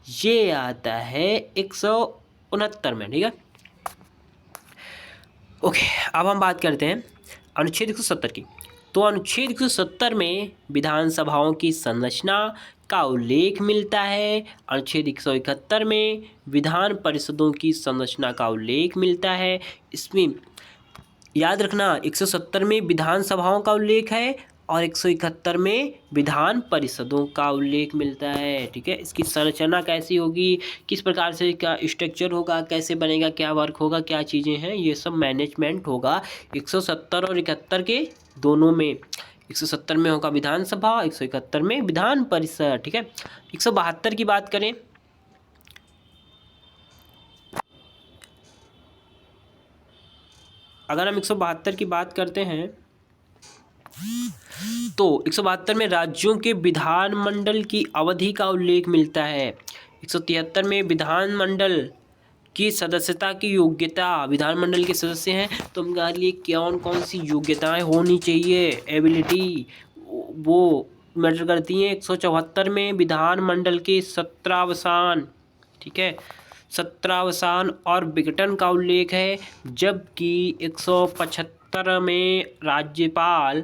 ये आता है 169 में। ठीक है, ओके, अब हम बात करते हैं अनुच्छेद 170 की। तो अनुच्छेद 170 में विधानसभाओं की संरचना का उल्लेख मिलता है। अनुच्छेद 171 में विधान परिषदों की संरचना का उल्लेख मिलता है। इसमें याद रखना 170 में विधानसभाओं का उल्लेख है और 171 में विधान परिषदों का उल्लेख मिलता है। ठीक है, इसकी संरचना कैसी होगी, किस प्रकार से क्या स्ट्रक्चर होगा, कैसे बनेगा, क्या वर्क होगा, क्या चीज़ें हैं, ये सब मैनेजमेंट होगा 170 और 71 के दोनों में। 170 में होगा विधानसभा, 171 में विधान परिषद। ठीक है, 172 की बात करें अगर हम 172 की बात करते हैं तो 172 में राज्यों के विधानमंडल की अवधि का उल्लेख मिलता है। 173 में विधानमंडल की सदस्यता की योग्यता, विधानमंडल के सदस्य हैं तो उनके लिए कौन कौन सी योग्यताएं होनी चाहिए, एबिलिटी, वो मैटर करती हैं। 174 में विधानमंडल के 17 अवसान, ठीक है, 17 अवसान और विघटन का उल्लेख है। जबकि 175 में राज्यपाल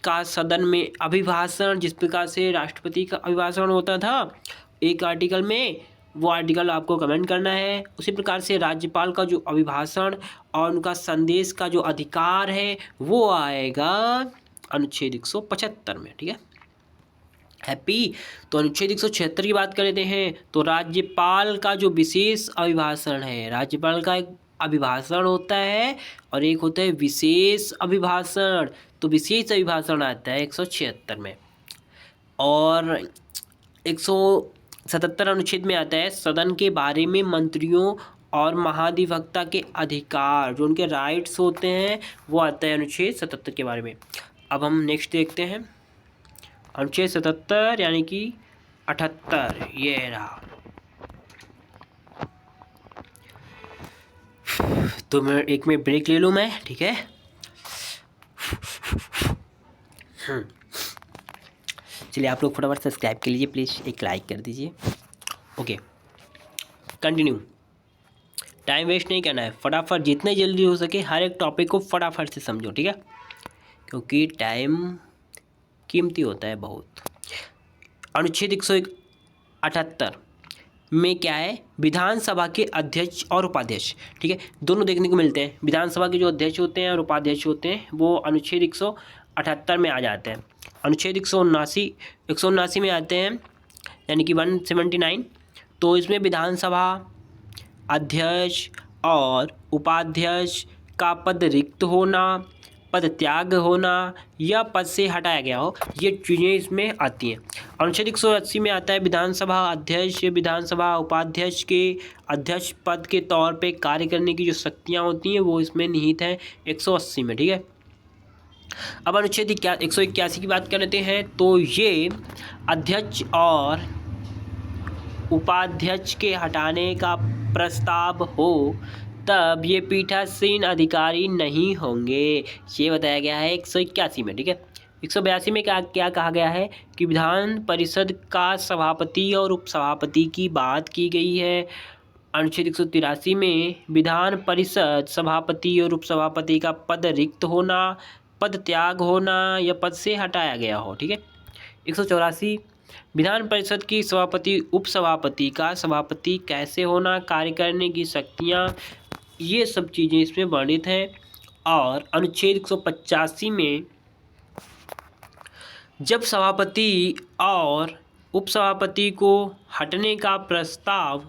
का सदन में अभिभाषण, जिस प्रकार से राष्ट्रपति का अभिभाषण होता था एक आर्टिकल में, वो आर्टिकल आपको कमेंट करना है। उसी प्रकार से राज्यपाल का जो अभिभाषण और उनका संदेश का जो अधिकार है वो आएगा अनुच्छेद 175 में, ठीक है। हैप्पी। तो अनुच्छेद 176 की बात कर लेते हैं। तो राज्यपाल का जो विशेष अभिभाषण है, राज्यपाल का एक अभिभाषण होता है और एक होता है विशेष अभिभाषण। तो विशेष अभिभाषण आता है 176 में। और 177 अनुच्छेद में आता है सदन के बारे में मंत्रियों और महाधिवक्ता के अधिकार, जो उनके राइट्स होते हैं, वो आता है अनुच्छेद 77 के बारे में। अब हम नेक्स्ट देखते हैं अनुच्छेद 77 यानी कि 78, ये रहा। तो मैं एक में ब्रेक ले लूँ मैं, ठीक है। चलिए आप लोग फटाफट सब्सक्राइब के लिए प्लीज़ एक लाइक कर दीजिए। Okay, continue. टाइम वेस्ट नहीं करना है, फटाफट जितने जल्दी हो सके हर एक टॉपिक को फटाफट से समझो, ठीक है, क्योंकि टाइम कीमती होता है बहुत। अनुच्छेद 178 में क्या है, विधानसभा के अध्यक्ष और उपाध्यक्ष, ठीक है, दोनों देखने को मिलते हैं। विधानसभा के जो अध्यक्ष होते हैं और उपाध्यक्ष होते हैं वो अनुच्छेद 178 में आ जाते हैं। अनुच्छेद 179 में आते हैं, यानी कि 179। तो इसमें विधानसभा अध्यक्ष और उपाध्यक्ष का पद रिक्त होना, पद त्याग होना या पद से हटाया गया हो, ये चीज़ें इसमें आती हैं। अनुच्छेद 180 में आता है विधानसभा अध्यक्ष, विधानसभा उपाध्यक्ष के अध्यक्ष पद के तौर पे कार्य करने की जो शक्तियाँ होती हैं वो इसमें निहित हैं 180 में, ठीक है। अब अनुच्छेद 181 की बात कर लेते हैं। तो ये अध्यक्ष और उपाध्यक्ष के हटाने का प्रस्ताव हो तब ये पीठासीन अधिकारी नहीं होंगे, ये बताया गया है 181 में, ठीक है। 182 में क्या कहा गया है कि विधान परिषद का सभापति और उपसभापति की बात की गई है। अनुच्छेद 183 में विधान परिषद सभापति और उपसभापति का पद रिक्त होना, पद त्याग होना या पद से हटाया गया हो, ठीक है। 184 विधान परिषद की सभापति उपसभापति का सभापति कैसे होना, कार्य करने की शक्तियाँ, ये सब चीज़ें इसमें वर्णित हैं। और अनुच्छेद 185 में जब सभापति और उपसभापति को हटने का प्रस्ताव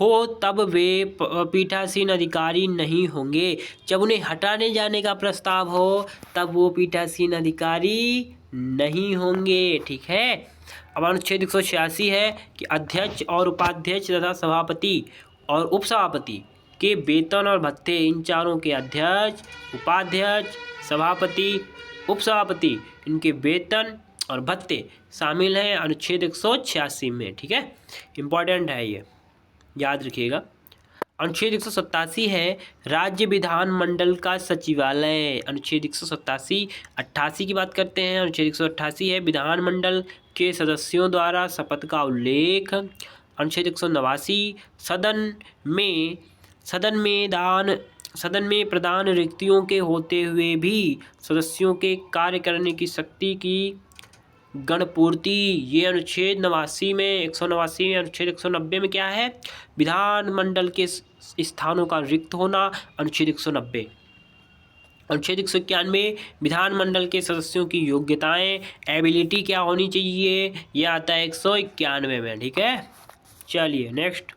हो तब वे पीठासीन अधिकारी नहीं होंगे। जब उन्हें हटाने जाने का प्रस्ताव हो तब वो पीठासीन अधिकारी नहीं होंगे, ठीक है। अब अनुच्छेद 186 है कि अध्यक्ष और उपाध्यक्ष तथा सभापति और उपसभापति के वेतन और भत्ते, इन चारों के अध्यक्ष, उपाध्यक्ष, सभापति, उपसभापति, इनके वेतन और भत्ते शामिल हैं अनुच्छेद 186 में, ठीक है। इम्पॉर्टेंट है, ये याद रखिएगा। अनुच्छेद 187 है राज्य विधानमंडल का सचिवालय। अनुच्छेद 187 88 की बात करते हैं। अनुच्छेद 188 है विधानमंडल के सदस्यों द्वारा शपथ का उल्लेख। अनुच्छेद 189 सदन में प्रधान रिक्तियों के होते हुए भी सदस्यों के कार्य करने की शक्ति की गणपूर्ति, ये अनुच्छेद 89 में 189 में। अनुच्छेद 190 में क्या है, विधानमंडल के स्थानों का रिक्त होना, अनुच्छेद 190। अनुच्छेद 191 विधानमंडल के सदस्यों की योग्यताएं, एबिलिटी क्या होनी चाहिए, ये आता है 191 में, ठीक है। चलिए नेक्स्ट,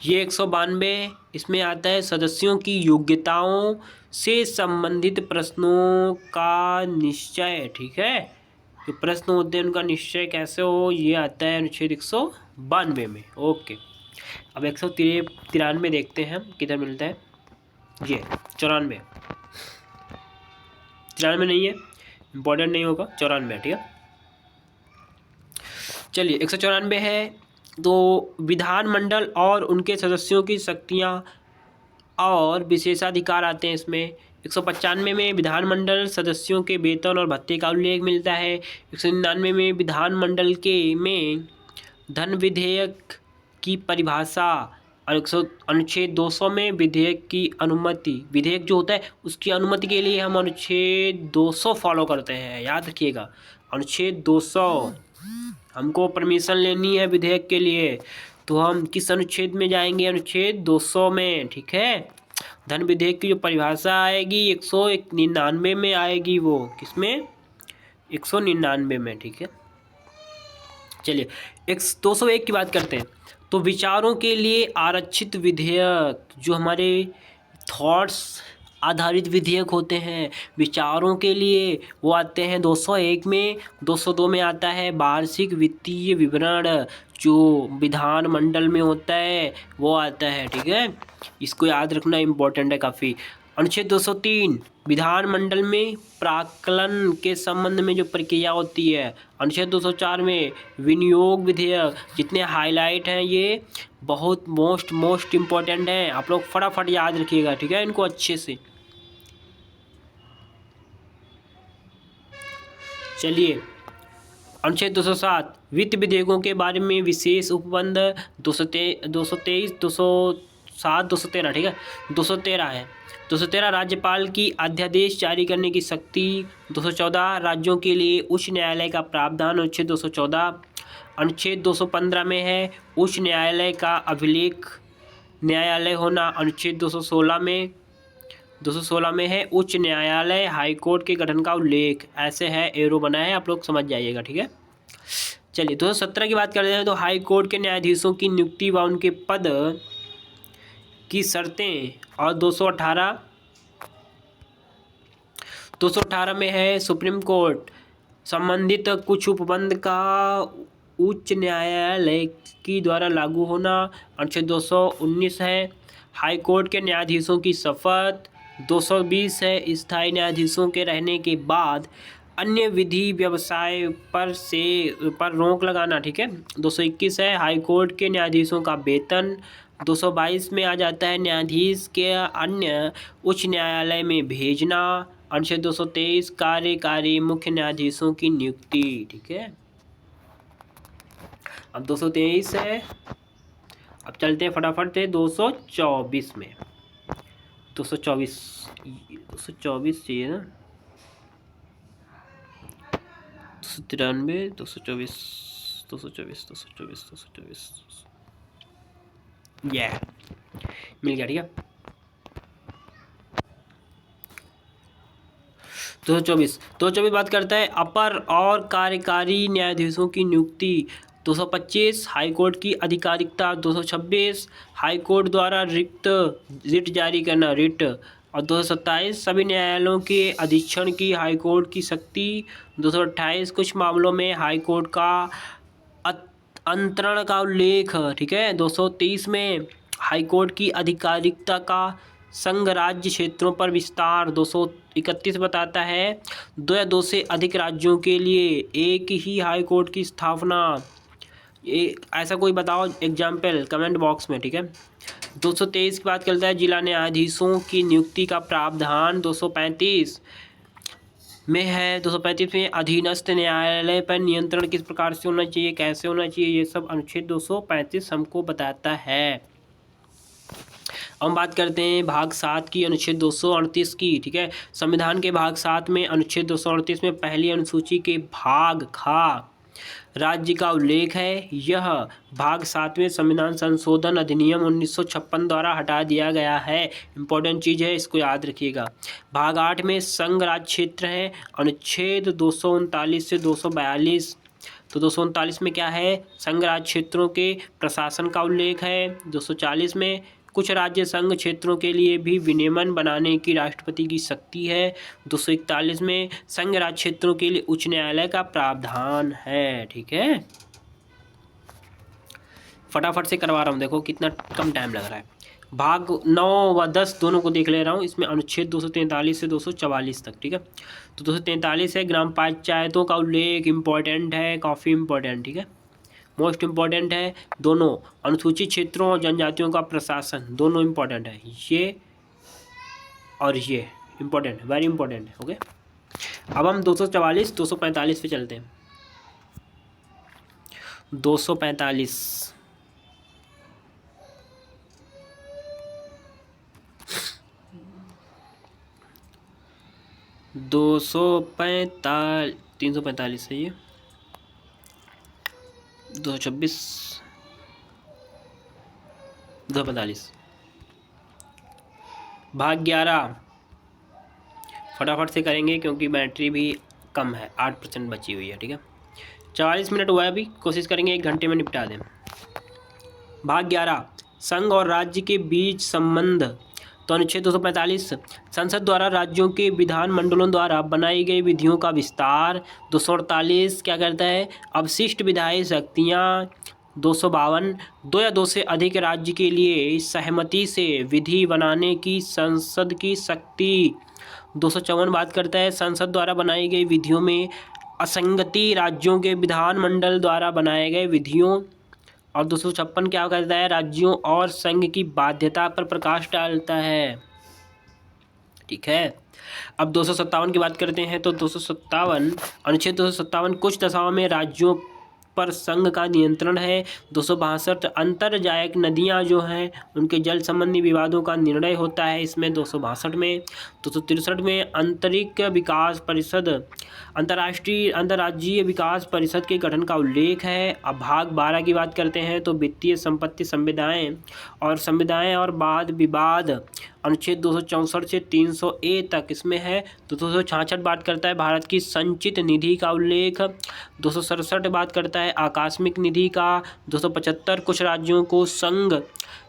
ये 192 इसमें आता है सदस्यों की योग्यताओं से संबंधित प्रश्नों का निश्चय, ठीक है। जो प्रश्न होते हैं उनका निश्चय कैसे हो, ये आता है अनुच्छेद 192 में, ओके। अब 193 देखते हैं किधर मिलता है, ये 94 नहीं है, इम्पोर्टेंट नहीं होगा, 94, ठीक है। चलिए 194 है तो विधानमंडल और उनके सदस्यों की शक्तियाँ और विशेषाधिकार आते हैं इसमें। 195 में विधानमंडल सदस्यों के वेतन और भत्ते का उल्लेख मिलता है। 199 में विधानमंडल में धन विधेयक की परिभाषा, और अनुच्छेद 200 में विधेयक की अनुमति, विधेयक जो होता है उसकी अनुमति के लिए हम अनुच्छेद 200 फॉलो करते हैं, याद रखिएगा। अनुच्छेद 200 हमको परमिशन लेनी है विधेयक के लिए, तो हम किस अनुच्छेद में जाएंगे? अनुच्छेद 200 में। ठीक है, धन विधेयक की जो परिभाषा आएगी 199 में आएगी। वो किसमें? 199 में। ठीक है, चलिए 201 की बात करते हैं। तो विचारों के लिए आरक्षित विधेयक, जो हमारे थॉट्स आधारित विधेयक होते हैं विचारों के लिए, वो आते हैं 201 में। 202 में आता है वार्षिक वित्तीय विवरण, जो विधानमंडल में होता है वो आता है। ठीक है, इसको याद रखना इम्पोर्टेंट है काफ़ी। अनुच्छेद 203 विधानमंडल में प्राक्कलन के संबंध में जो प्रक्रिया होती है। अनुच्छेद 204 में विनियोग विधेयक। जितने हाईलाइट हैं ये बहुत मोस्ट इम्पोर्टेंट हैं, आप लोग फटाफट याद रखिएगा। ठीक है, इनको अच्छे से। चलिए, अनुच्छेद 207 वित्त विधेयकों के बारे में विशेष उपबंध 223, 207, 213। ठीक है, 213 है। 213 राज्यपाल की अध्यादेश जारी करने की शक्ति। 214 राज्यों के लिए उच्च न्यायालय का प्रावधान। अनुच्छेद 214। अनुच्छेद 215 में है उच्च न्यायालय का अभिलेख न्यायालय होना। अनुच्छेद 216 में है उच्च न्यायालय हाईकोर्ट के गठन का उल्लेख। ऐसे है, एरो बना है, आप लोग समझ जाइएगा। ठीक है, चलिए 217 की बात करते हैं। तो हाई कोर्ट के न्यायाधीशों की नियुक्ति व उनके पद की शर्तें। और 218 में है सुप्रीम कोर्ट संबंधित कुछ उपबंध का उच्च न्यायालय की द्वारा लागू होना। अनुच्छेद 219 है हाई कोर्ट के न्यायाधीशों की शपथ। 220 है स्थायी न्यायाधीशों के रहने के बाद अन्य विधि व्यवसाय पर रोक लगाना। ठीक है, 221 है हाई कोर्ट के न्यायाधीशों का वेतन। 222 में आ जाता है न्यायाधीश के अन्य उच्च न्यायालय में भेजना। अनुच्छेद 223 कार्यकारी मुख्य न्यायाधीशों की नियुक्ति। ठीक है, अब 223 है। अब चलते हैं फटाफट से 224 में। 224 चाहिए ना, 293, 224 ये मिल गया। ठीक है, 224 बात करता है अपर और कार्यकारी न्यायाधीशों की नियुक्ति। 225 हाईकोर्ट की आधिकारिकता। 226 हाईकोर्ट द्वारा रिट जारी करना, रिट। और 227 सभी न्यायालयों के अधीक्षण की हाईकोर्ट की शक्ति। 228 कुछ मामलों में हाईकोर्ट का अंतरण का उल्लेख। ठीक है, 223 में हाईकोर्ट की आधिकारिकता का संघ राज्य क्षेत्रों पर विस्तार। 231 बताता है 2 या 2 से अधिक राज्यों के लिए एक ही हाई कोर्ट की स्थापना। ऐसा कोई बताओ एग्जाम्पल कमेंट बॉक्स में। ठीक है, 223 की बात करता है जिला न्यायाधीशों की नियुक्ति का प्रावधान। 235 में है 235 में अधीनस्थ न्यायालय पर नियंत्रण किस प्रकार से होना चाहिए, कैसे होना चाहिए, ये सब अनुच्छेद 235 हमको बताता है। हम बात करते हैं भाग 7 की, अनुच्छेद 238 की। ठीक है, संविधान के भाग 7 में अनुच्छेद 238 में पहली अनुसूची के भाग खा राज्य का उल्लेख है। यह भाग 7 में संविधान संशोधन अधिनियम 1956 द्वारा हटा दिया गया है। इंपॉर्टेंट चीज़ है, इसको याद रखिएगा। भाग 8 में संघ राज्य क्षेत्र है। अनुच्छेद 239 से 242। तो 239 में क्या है? संघ राज्य क्षेत्रों के प्रशासन का उल्लेख है। 240 में कुछ राज्य संघ क्षेत्रों के लिए भी विनियमन बनाने की राष्ट्रपति की शक्ति है। 241 में संघ राज्य क्षेत्रों के लिए उच्च न्यायालय का प्रावधान है। ठीक है, फटाफट से करवा रहा हूँ, देखो कितना कम टाइम लग रहा है। भाग 9 व 10 दोनों को देख ले रहा हूँ। इसमें अनुच्छेद 243 से 244 तक। ठीक है, तो 243 है ग्राम पंचायतों का उल्लेख। इम्पोर्टेंट है, काफ़ी इम्पोर्टेंट। ठीक है, मोस्ट इम्पॉर्टेंट है। दोनों अनुसूचित क्षेत्रों और जनजातियों का प्रशासन दोनों इम्पॉर्टेंट है। ये और ये इम्पॉर्टेंट, वेरी इम्पॉर्टेंट है। ओके, अब हम 244 245 पे चलते हैं। 245 345 है ये। 226, 245। भाग 11 फटाफट से करेंगे क्योंकि बैटरी भी कम है, 8% बची हुई है। ठीक है, 40 मिनट हुआ है अभी, कोशिश करेंगे 1 घंटे में निपटा दें। भाग 11 संघ और राज्य के बीच संबंध। तो अनुच्छेद 245 संसद द्वारा राज्यों के विधानमंडलों द्वारा बनाई गई विधियों का विस्तार। 248 क्या करता है, अवशिष्ट विधायी शक्तियाँ। 252 दो या दो से अधिक राज्य के लिए सहमति से विधि बनाने की संसद की शक्ति। 254 बात करता है संसद द्वारा बनाई गई विधियों में असंगति राज्यों के विधानमंडल द्वारा बनाए गए विधियों। और 256 क्या करता है, राज्यों और संघ की बाध्यता पर प्रकाश डालता है। ठीक है, अब 257 की बात करते हैं। तो 257 अनुच्छेद 257 कुछ दशाओं में राज्यों पर संघ का नियंत्रण है। 262 अंतरजायक नदियां जो हैं उनके जल संबंधी विवादों का निर्णय होता है इसमें। 262 में 263 में आंतरिक विकास परिषद, अंतर्राष्ट्रीय अंतर्राज्यीय विकास परिषद के गठन का उल्लेख है। अब भाग 12 की बात करते हैं। तो वित्तीय संपत्ति संविदाएं और वाद विवाद अनुच्छेद 264 से 300A तक इसमें है। तो 266 बात करता है भारत की संचित निधि का उल्लेख। 267 बात करता है आकस्मिक निधि का। 275 कुछ राज्यों को संघ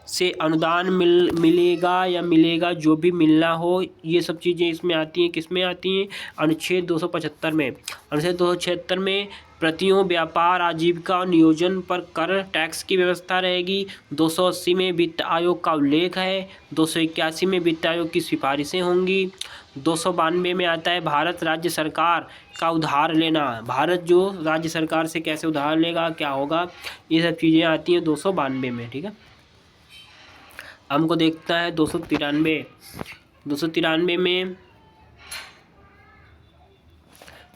से अनुदान मिलेगा या मिलेगा, जो भी मिलना हो, ये सब चीज़ें इसमें आती हैं। किस में आती हैं, अनुच्छेद 275 में। अनुच्छेद 276 में प्रतियों व्यापार आजीविका और नियोजन पर कर टैक्स की व्यवस्था रहेगी। 280 में वित्त आयोग का उल्लेख है। 281 में वित्त आयोग की सिफारिशें होंगी। 292 में आता है भारत राज्य सरकार का उधार लेना। भारत जो राज्य सरकार से कैसे उधार लेगा, क्या होगा, ये सब चीज़ें आती हैं 292 में। ठीक है, हमको देखता है 293। 293 में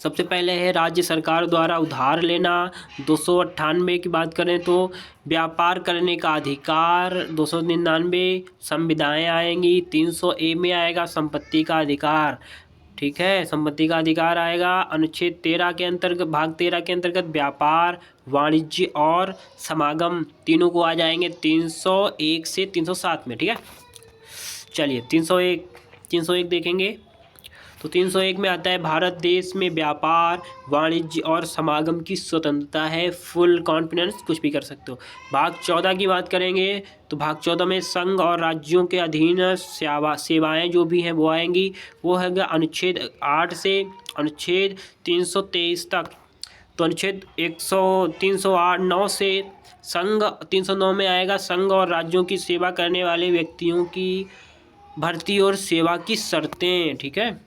सबसे पहले है राज्य सरकार द्वारा उधार लेना। 298 की बात करें तो व्यापार करने का अधिकार। 299 संविदाएं आएंगी। 300A में आएगा संपत्ति का अधिकार। ठीक है, संपत्ति का अधिकार आएगा। अनुच्छेद 13 के अंतर्गत, भाग 13 के अंतर्गत व्यापार, वाणिज्य और समागम तीनों को आ जाएंगे 301 से 307 में। ठीक है, चलिए 301 देखेंगे। तो 301 में आता है भारत देश में व्यापार, वाणिज्य और समागम की स्वतंत्रता है, फुल कॉन्फिडेंस, कुछ भी कर सकते हो। भाग 14 की बात करेंगे। तो भाग 14 में संघ और राज्यों के अधीन सेवाएं जो भी हैं वो आएंगी। वो है अनुच्छेद 8 से अनुच्छेद 323 तक। तो अनुच्छेद 309 से संघ, 309 में आएगा संघ और राज्यों की सेवा करने वाले व्यक्तियों की भर्ती और सेवा की शर्तें। ठीक है,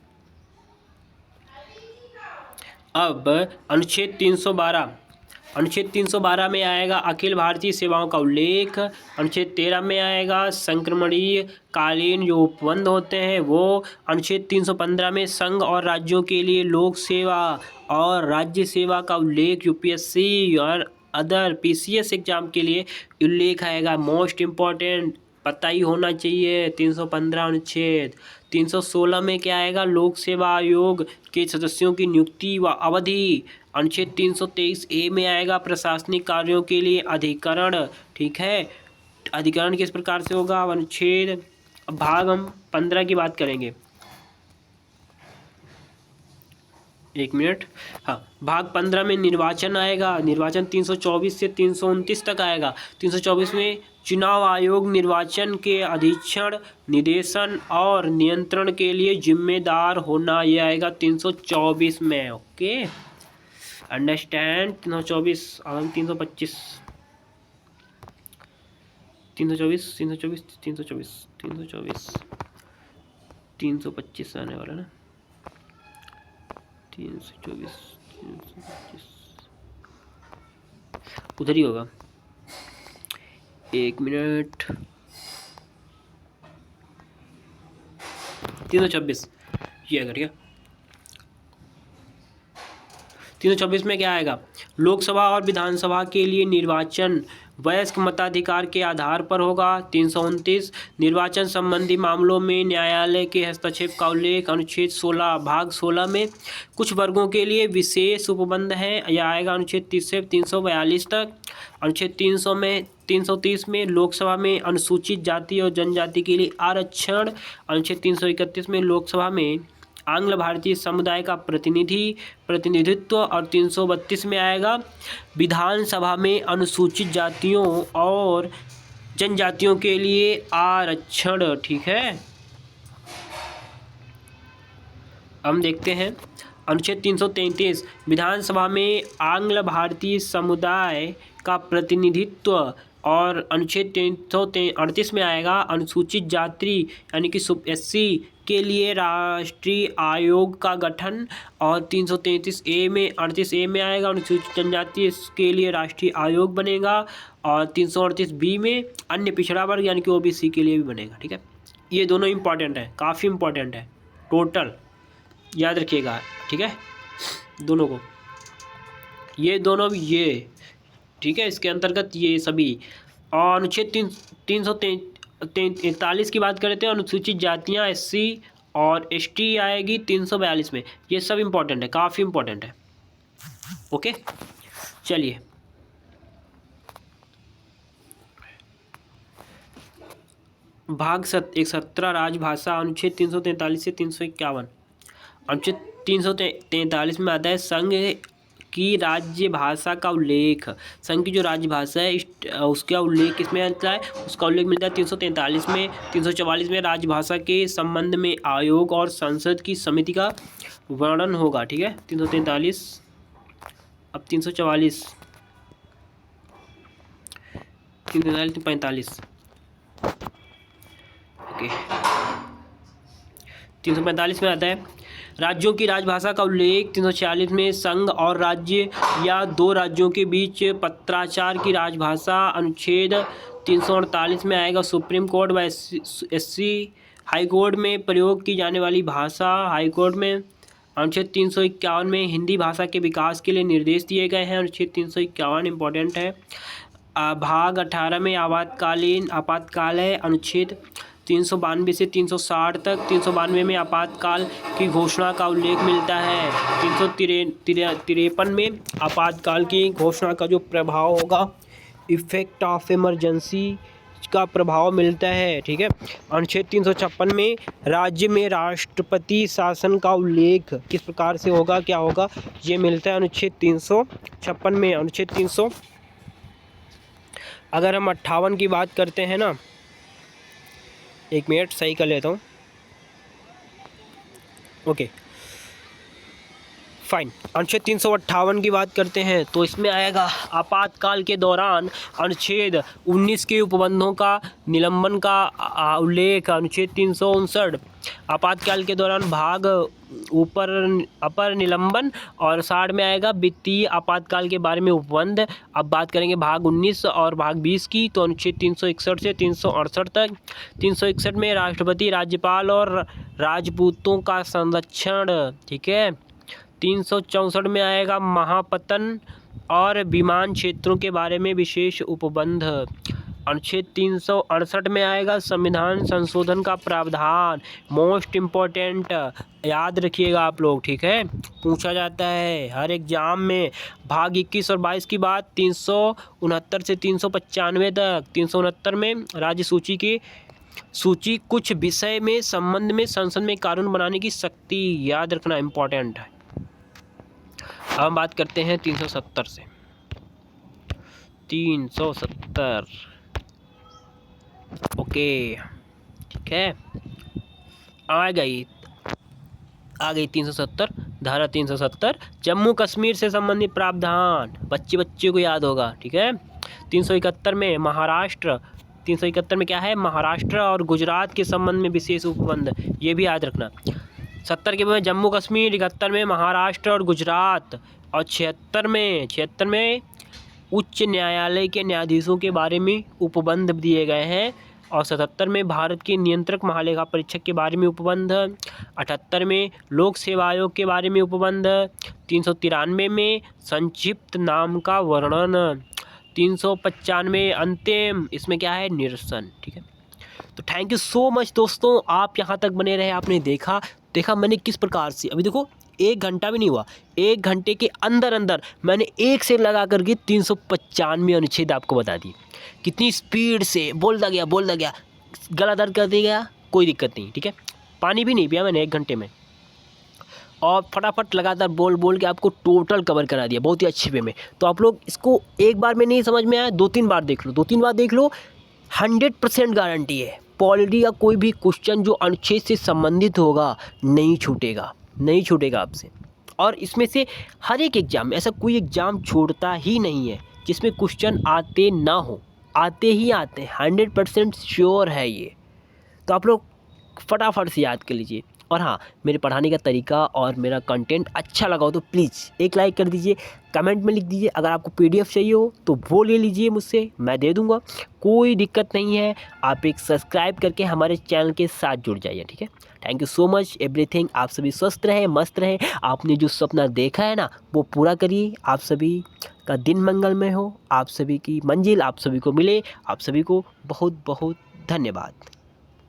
अब अनुच्छेद 312 में आएगा अखिल भारतीय सेवाओं का उल्लेख। अनुच्छेद 13 में आएगा संक्रमणीय कालीन जो उपबंध होते हैं वो। अनुच्छेद 315 में संघ और राज्यों के लिए लोक सेवा और राज्य सेवा का उल्लेख, यूपीएससी और अदर PCS एग्जाम के लिए उल्लेख आएगा। मोस्ट इम्पॉर्टेंट पता ही होना चाहिए 315 अनुच्छेद। 316 में क्या आएगा, लोक सेवा आयोग के सदस्यों की नियुक्ति व अवधि। अनुच्छेद 323A में आएगा प्रशासनिक कार्यों के लिए अधिकरण। ठीक है, अधिकरण किस प्रकार से होगा, अनुच्छेद, भाग हम 15 की बात करेंगे। एक मिनट, हाँ, भाग 15 में निर्वाचन आएगा। निर्वाचन 324 से 329 तक आएगा। 324 में चुनाव आयोग निर्वाचन के अधीक्षण, निदेशन और नियंत्रण के लिए जिम्मेदार होना, ये आएगा 324 में। Okay, understand. 324 और 325 325 आने वाला ना। 324 उधर ही होगा। एक मिनट, 326 ये अगर क्या 326 में क्या आएगा, लोकसभा और विधानसभा के लिए निर्वाचन वयस्क मताधिकार के आधार पर होगा। 329 निर्वाचन संबंधी मामलों में न्यायालय के हस्तक्षेप का उल्लेख अनुच्छेद 16 भाग 16 में कुछ वर्गों के लिए विशेष उपबंध है। यह आएगा अनुच्छेद 30 से 342 तक। अनुच्छेद 330 में लोकसभा में अनुसूचित जाति और जनजाति के लिए आरक्षण। अनुच्छेद 331 में लोकसभा में आंग्ल भारतीय समुदाय का प्रतिनिधित्व। और 332 में आएगा विधानसभा में अनुसूचित जातियों और जनजातियों के लिए आरक्षण। ठीक है, हम देखते हैं अनुच्छेद 333 विधानसभा में आंग्ल भारतीय समुदाय का प्रतिनिधित्व। और अनुच्छेद 338 में आएगा अनुसूचित जाति यानी कि SC के लिए राष्ट्रीय आयोग का गठन। और 333A में 38A में आएगा अनुसूचित जनजाति के लिए राष्ट्रीय आयोग बनेगा। और 338B में अन्य पिछड़ा वर्ग यानी कि OBC के लिए भी बनेगा। ठीक है, ये दोनों इम्पॉर्टेंट है, काफ़ी इम्पॉर्टेंट है, टोटल याद रखिएगा। ठीक है, दोनों को, ये दोनों भी, ये ठीक है, इसके अंतर्गत ये सभी। और अनुच्छेद 343 की बात करते हैं, अनुसूचित जातियां SC और ST आएगी 342 में। ये सब इम्पोर्टेंट है, काफ़ी इम्पोर्टेंट है। ओके, चलिए भाग 17 राजभाषा। अनुच्छेद 343 से 351। अनुच्छेद 343 में आता है संघ की राज्य भाषा का उल्लेख। संघ की जो राज्य भाषा है उसका उल्लेख किसमें आता है? उसका उल्लेख मिलता है 343 में। 344 में राजभाषा के संबंध में आयोग और संसद की समिति का वर्णन होगा। ठीक है, 343। अब 344, 345। ओके, 345 में आता है राज्यों की राजभाषा का उल्लेख। 346 में संघ और राज्य या दो राज्यों के बीच पत्राचार की राजभाषा। अनुच्छेद 348 में आएगा सुप्रीम कोर्ट व SC हाई कोर्ट में प्रयोग की जाने वाली भाषा हाई कोर्ट में। अनुच्छेद 351 में हिंदी भाषा के विकास के लिए निर्देश दिए गए हैं। अनुच्छेद 351 इम्पोर्टेंट है। भाग 18 में आपातकाल है। अनुच्छेद 392 से 360 तक। 392 में आपातकाल की घोषणा का उल्लेख मिलता है। 353 में आपातकाल की घोषणा का जो प्रभाव होगा, इफेक्ट ऑफ इमरजेंसी का प्रभाव मिलता है। ठीक है, अनुच्छेद 356 में राज्य में राष्ट्रपति शासन का उल्लेख किस प्रकार से होगा, क्या होगा, ये मिलता है अनुच्छेद 356 में। अनुच्छेद 300 अगर हम 58 की बात करते हैं ना, एक मिनट सही कर लेता हूँ। ओके फाइन, अनुच्छेद 358 की बात करते हैं तो इसमें आएगा आपातकाल के दौरान अनुच्छेद 19 के उपबंधों का निलंबन का उल्लेख। अनुच्छेद 359 आपातकाल के दौरान भाग अपर निलंबन। और 60 में आएगा वित्तीय आपातकाल के बारे में उपबंध। अब बात करेंगे भाग 19 और भाग 20 की, तो अनुच्छेद 361 से 368 तक। 361 में राष्ट्रपति, राज्यपाल और राजपूतों का संरक्षण। ठीक है, 364 में आएगा महापतन और विमान क्षेत्रों के बारे में विशेष उपबंध। अनुच्छेद 368 में आएगा संविधान संशोधन का प्रावधान। मोस्ट इम्पोर्टेंट, याद रखिएगा आप लोग। ठीक है, पूछा जाता है हर एग्जाम में। भाग 21 और 22 की बात 369 से 395 तक। 369 में राज्य सूची कुछ विषय में संबंध में संसद में कानून बनाने की शक्ति, याद रखना इम्पोर्टेंट है। अब हम बात करते हैं 370 से। 370 ओके, ठीक है, आ गई 370 धारा 370 जम्मू कश्मीर से संबंधित प्रावधान, बच्चे को याद होगा। ठीक है, 371 में महाराष्ट्र, 371 में क्या है, महाराष्ट्र और गुजरात के संबंध में विशेष उपबंध, ये भी याद रखना। 70 के में जम्मू कश्मीर, 71 में महाराष्ट्र और गुजरात, और 76 में उच्च न्यायालय के न्यायाधीशों के बारे में उपबंध दिए गए हैं। और 77 में भारत के नियंत्रक महालेखा परीक्षक के बारे में उपबंध। 78 में लोक सेवा आयोग के बारे में उपबंध। 393 में संक्षिप्त नाम का वर्णन। 395 अंतिम, इसमें क्या है, निरसन। ठीक है, तो थैंक यू सो मच दोस्तों, आप यहाँ तक बने रहे, आपने देखा मैंने किस प्रकार से, अभी देखो 1 घंटा भी नहीं हुआ, 1 घंटे के अंदर अंदर मैंने एक से लगा करके 395 अनुच्छेद आपको बता दिए। कितनी स्पीड से बोलता गया, गला दर्द कर दिया, कोई दिक्कत नहीं। ठीक है, पानी भी नहीं पिया मैंने 1 घंटे में, और फटाफट लगातार बोल के आपको टोटल कवर करा दिया बहुत ही अच्छे वे में। तो आप लोग इसको एक बार में नहीं समझ में आया, 2-3 बार देख लो, 100% गारंटी है, पॉलिटी का कोई भी क्वेश्चन जो अनुच्छेद से संबंधित होगा नहीं छूटेगा आपसे। और इसमें से हर एक एग्जाम, ऐसा कोई एग्जाम छोड़ता ही नहीं है जिसमें क्वेश्चन आते ना हो, आते ही आते हैं, 100% श्योर है ये। तो आप लोग फटाफट से याद कर लीजिए। और हाँ, मेरे पढ़ाने का तरीका और मेरा कंटेंट अच्छा लगा हो तो प्लीज़ एक लाइक कर दीजिए, कमेंट में लिख दीजिए। अगर आपको पीडीएफ चाहिए हो तो वो ले लीजिए मुझसे, मैं दे दूंगा, कोई दिक्कत नहीं है। आप एक सब्सक्राइब करके हमारे चैनल के साथ जुड़ जाइए। ठीक है, thank you so much everything. आप सभी स्वस्थ रहें, मस्त रहें। आपने जो सपना देखा है ना, वो पूरा करिए। आप सभी का दिन मंगलमय हो, आप सभी की मंजिल आप सभी को मिले। आप सभी को बहुत बहुत धन्यवाद।